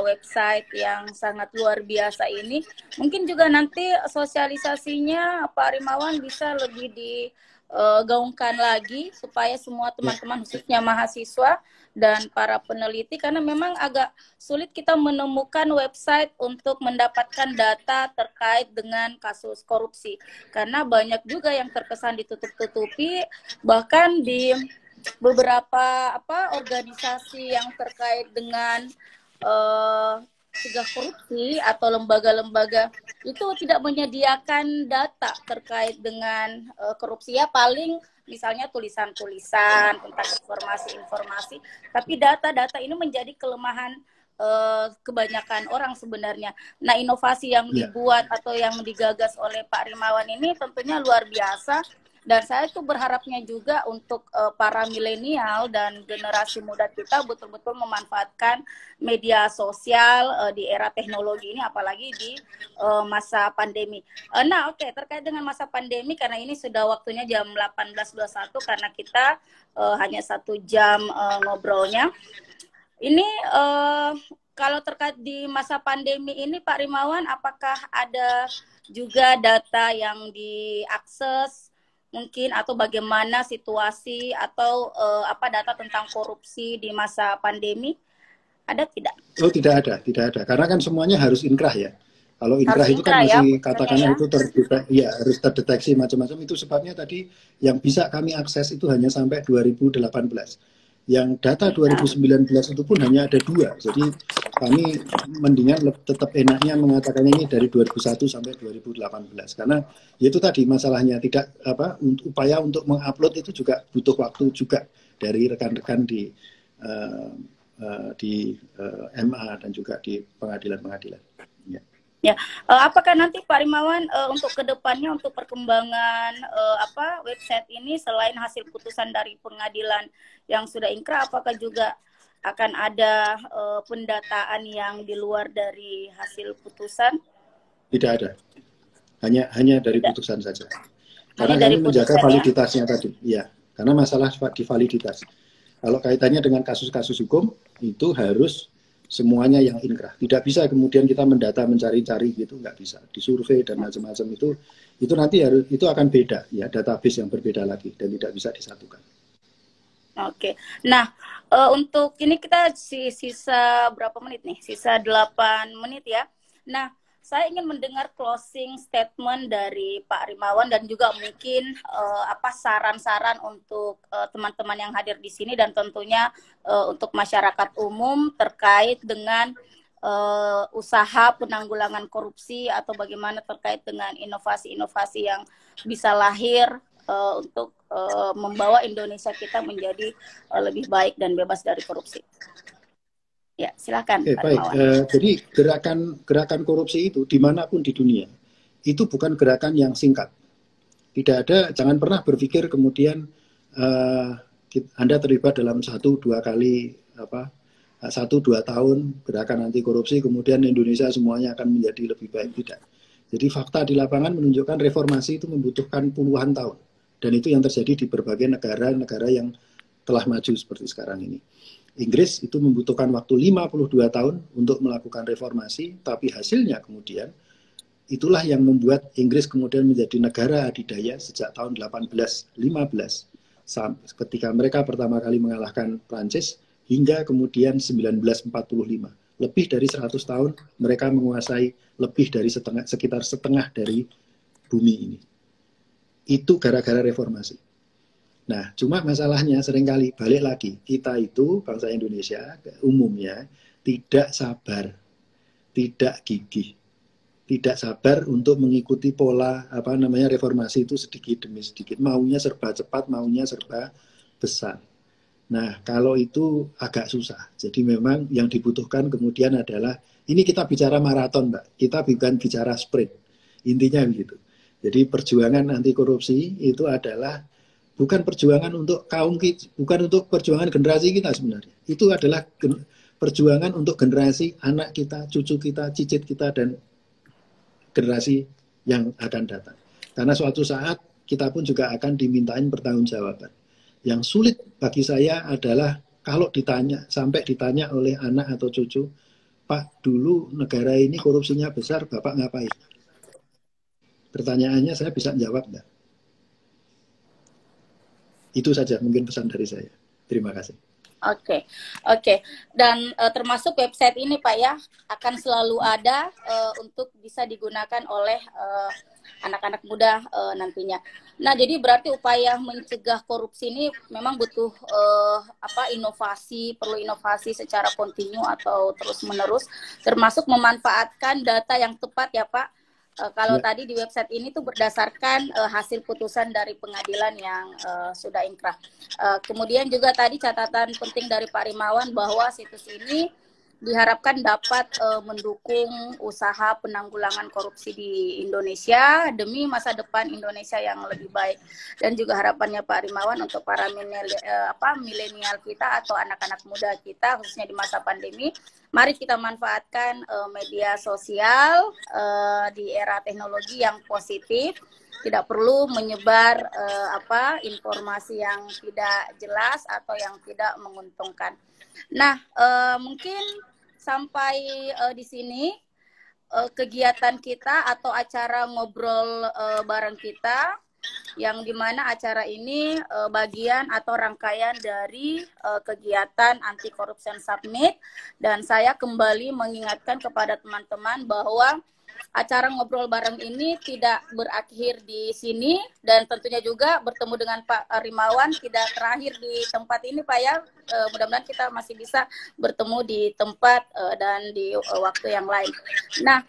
website yang sangat luar biasa ini. Mungkin juga nanti sosialisasinya Pak Rimawan bisa lebih digaungkan lagi supaya semua teman-teman khususnya mahasiswa dan para peneliti, karena memang agak sulit kita menemukan website untuk mendapatkan data terkait dengan kasus korupsi. Karena banyak juga yang terkesan ditutup-tutupi, bahkan di beberapa organisasi yang terkait dengan cegah korupsi atau lembaga-lembaga itu tidak menyediakan data terkait dengan korupsi, ya paling misalnya tulisan-tulisan tentang informasi-informasi, tapi data-data ini menjadi kelemahan kebanyakan orang sebenarnya. Nah, inovasi yang dibuat atau yang digagas oleh Pak Rimawan ini tentunya luar biasa. Dan saya tuh berharapnya juga untuk para milenial dan generasi muda kita betul-betul memanfaatkan media sosial di era teknologi ini, apalagi di masa pandemi. Terkait dengan masa pandemi, karena ini sudah waktunya jam 18.21, karena kita hanya 1 jam ngobrolnya. Ini kalau terkait di masa pandemi ini, Pak Rimawan, apakah ada juga data yang diakses mungkin, atau bagaimana situasi atau data tentang korupsi di masa pandemi? Ada tidak?
Oh, tidak ada. Karena kan semuanya harus inkrah ya. Kalau inkrah itu kan masih katakanlah itu harus terdeteksi macam-macam. Itu sebabnya tadi yang bisa kami akses itu hanya sampai 2018. Yang data 2019 itu pun hanya ada 2. Jadi kami mendingan tetap enaknya mengatakannya ini dari 2001 sampai 2018. Karena itu tadi masalahnya tidak upaya untuk mengupload itu juga butuh waktu juga dari rekan-rekan di MA dan juga di pengadilan-pengadilan.
Ya, apakah nanti Pak Rimawan untuk kedepannya untuk perkembangan website ini selain hasil putusan dari pengadilan yang sudah inkrah, apakah juga akan ada pendataan yang di luar dari hasil putusan?
Tidak ada, hanya dari putusan saja. Karena kami menjaga validitasnya tadi, ya. Karena masalah di validitas. Kalau kaitannya dengan kasus-kasus hukum itu harus semuanya yang inkrah. Tidak bisa kemudian kita mendata mencari-cari gitu, nggak bisa. Disurvei dan macam-macam itu nanti itu akan beda ya, database yang berbeda lagi dan tidak bisa disatukan.
Oke. Nah, untuk ini kita sisa berapa menit nih? Sisa 8 menit ya. Nah, saya ingin mendengar closing statement dari Pak Rimawan dan juga mungkin saran-saran untuk teman-teman yang hadir di sini dan tentunya untuk masyarakat umum terkait dengan usaha penanggulangan korupsi atau bagaimana terkait dengan inovasi-inovasi yang bisa lahir untuk membawa Indonesia kita menjadi lebih baik dan bebas dari korupsi. Ya, silakan.
Baik. Jadi gerakan korupsi itu dimanapun di dunia itu bukan gerakan yang singkat. Tidak ada, jangan pernah berpikir kemudian Anda terlibat dalam 1-2 kali 1-2 tahun gerakan anti korupsi kemudian Indonesia semuanya akan menjadi lebih baik. Tidak. Jadi fakta di lapangan menunjukkan reformasi itu membutuhkan puluhan tahun. Dan itu yang terjadi di berbagai negara-negara yang telah maju seperti sekarang ini. Inggris itu membutuhkan waktu 52 tahun untuk melakukan reformasi, tapi hasilnya kemudian itulah yang membuat Inggris kemudian menjadi negara adidaya sejak tahun 1815, ketika mereka pertama kali mengalahkan Prancis, hingga kemudian 1945. Lebih dari 100 tahun mereka menguasai lebih dari sekitar setengah dari bumi ini. Itu gara-gara reformasi. Nah, cuma masalahnya seringkali balik lagi, kita itu bangsa Indonesia umumnya tidak sabar, tidak gigih, tidak sabar untuk mengikuti pola reformasi itu sedikit demi sedikit. Maunya serba cepat, maunya serba besar. Nah, kalau itu agak susah. Jadi memang yang dibutuhkan kemudian adalah, ini kita bicara maraton, Mbak. Kita bukan bicara sprint. Intinya begitu. Jadi perjuangan anti korupsi itu adalah bukan perjuangan untuk kaum kita, bukan untuk perjuangan generasi kita sebenarnya. Itu adalah perjuangan untuk generasi anak kita, cucu kita, cicit kita, dan generasi yang akan datang. Karena suatu saat kita pun juga akan dimintain pertanggungjawaban. Yang sulit bagi saya adalah kalau sampai ditanya oleh anak atau cucu, Pak, dulu negara ini korupsinya besar, Bapak ngapain? Pertanyaannya saya bisa jawab enggak? Itu saja mungkin pesan dari saya. Terima kasih.
Oke. Dan termasuk website ini Pak ya akan selalu ada untuk bisa digunakan oleh anak-anak muda nantinya. Nah, jadi berarti upaya mencegah korupsi ini memang butuh inovasi, perlu inovasi secara kontinu atau terus-menerus, termasuk memanfaatkan data yang tepat ya Pak. Kalau tadi di website ini tuh berdasarkan hasil putusan dari pengadilan yang sudah inkrah. Kemudian juga tadi catatan penting dari Pak Rimawan bahwa situs ini diharapkan dapat mendukung usaha penanggulangan korupsi di Indonesia demi masa depan Indonesia yang lebih baik. Dan juga harapannya Pak Rimawan untuk para milenial kita atau anak-anak muda kita khususnya di masa pandemi, mari kita manfaatkan media sosial di era teknologi yang positif. Tidak perlu menyebar informasi yang tidak jelas atau yang tidak menguntungkan. Nah, mungkin sampai di sini kegiatan kita atau acara ngobrol bareng kita, yang dimana acara ini bagian atau rangkaian dari kegiatan Anti Corruption Summit. Dan saya kembali mengingatkan kepada teman-teman bahwa acara ngobrol bareng ini tidak berakhir di sini, dan tentunya juga bertemu dengan Pak Rimawan tidak terakhir di tempat ini Pak ya. Mudah-mudahan kita masih bisa bertemu di tempat dan di waktu yang lain. Nah,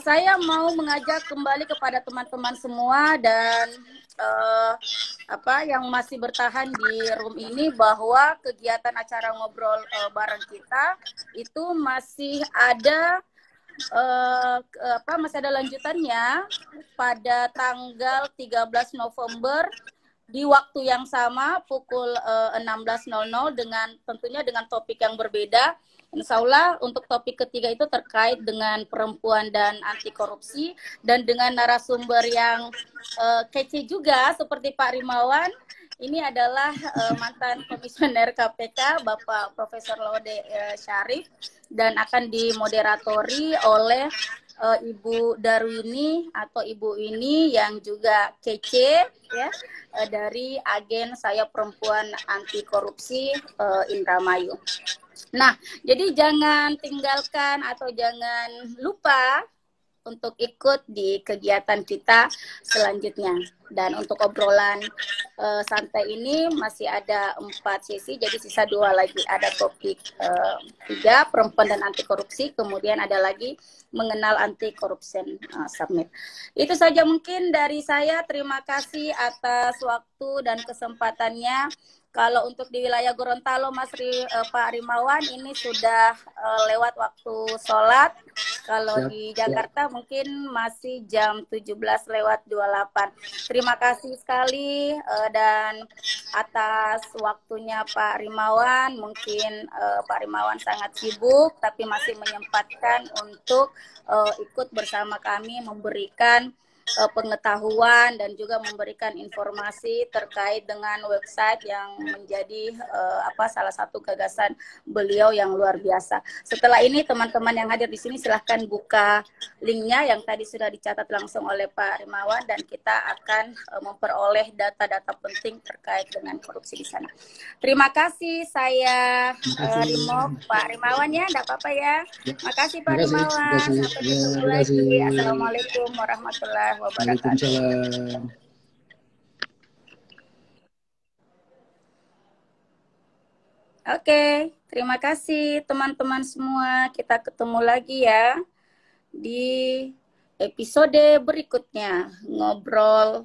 saya mau mengajak kembali kepada teman-teman semua dan yang masih bertahan di room ini bahwa kegiatan acara ngobrol bareng kita itu masih ada masih ada lanjutannya pada tanggal 13 November di waktu yang sama pukul 16.00 dengan tentunya dengan topik yang berbeda. Insya Allah untuk topik ketiga itu terkait dengan perempuan dan anti korupsi dan dengan narasumber yang kece juga seperti Pak Rimawan. Ini adalah mantan komisioner KPK Bapak Profesor Laude Syarif dan akan dimoderatori oleh Ibu Darwini atau Ibu ini yang juga kece ya dari agen Saya Perempuan Anti Korupsi Indramayu. Nah, jadi jangan tinggalkan atau jangan lupa untuk ikut di kegiatan kita selanjutnya. Dan untuk obrolan santai ini masih ada 4 sesi, jadi sisa 2 lagi. Ada topik 3, perempuan dan anti korupsi, kemudian ada lagi mengenal Anti Corruption Summit. Itu saja mungkin dari saya. Terima kasih atas waktu dan kesempatannya. Kalau untuk di wilayah Gorontalo, Pak Rimawan, ini sudah lewat waktu sholat. Kalau di Jakarta mungkin masih jam 17:28. Terima kasih sekali dan atas waktunya Pak Rimawan. Mungkin Pak Rimawan sangat sibuk, tapi masih menyempatkan untuk ikut bersama kami memberikan pengetahuan dan juga memberikan informasi terkait dengan website yang menjadi salah satu gagasan beliau yang luar biasa. Setelah ini teman-teman yang hadir di sini silahkan buka linknya yang tadi sudah dicatat langsung oleh Pak Rimawan dan kita akan memperoleh data-data penting terkait dengan korupsi di sana. Terima kasih saya Rimo, Pak Rimawan ya, enggak apa-apa ya. Makasih Pak Rimawan. Sampai ketemu lagi. Assalamualaikum warahmatullahi wabarakatuh.
Waalaikumsalam.
Oke, terima kasih teman-teman semua. Kita ketemu lagi ya di episode berikutnya. Ngobrol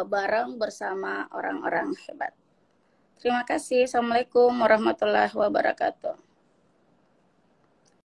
bareng bersama orang-orang hebat. Terima kasih. Assalamualaikum warahmatullahi wabarakatuh.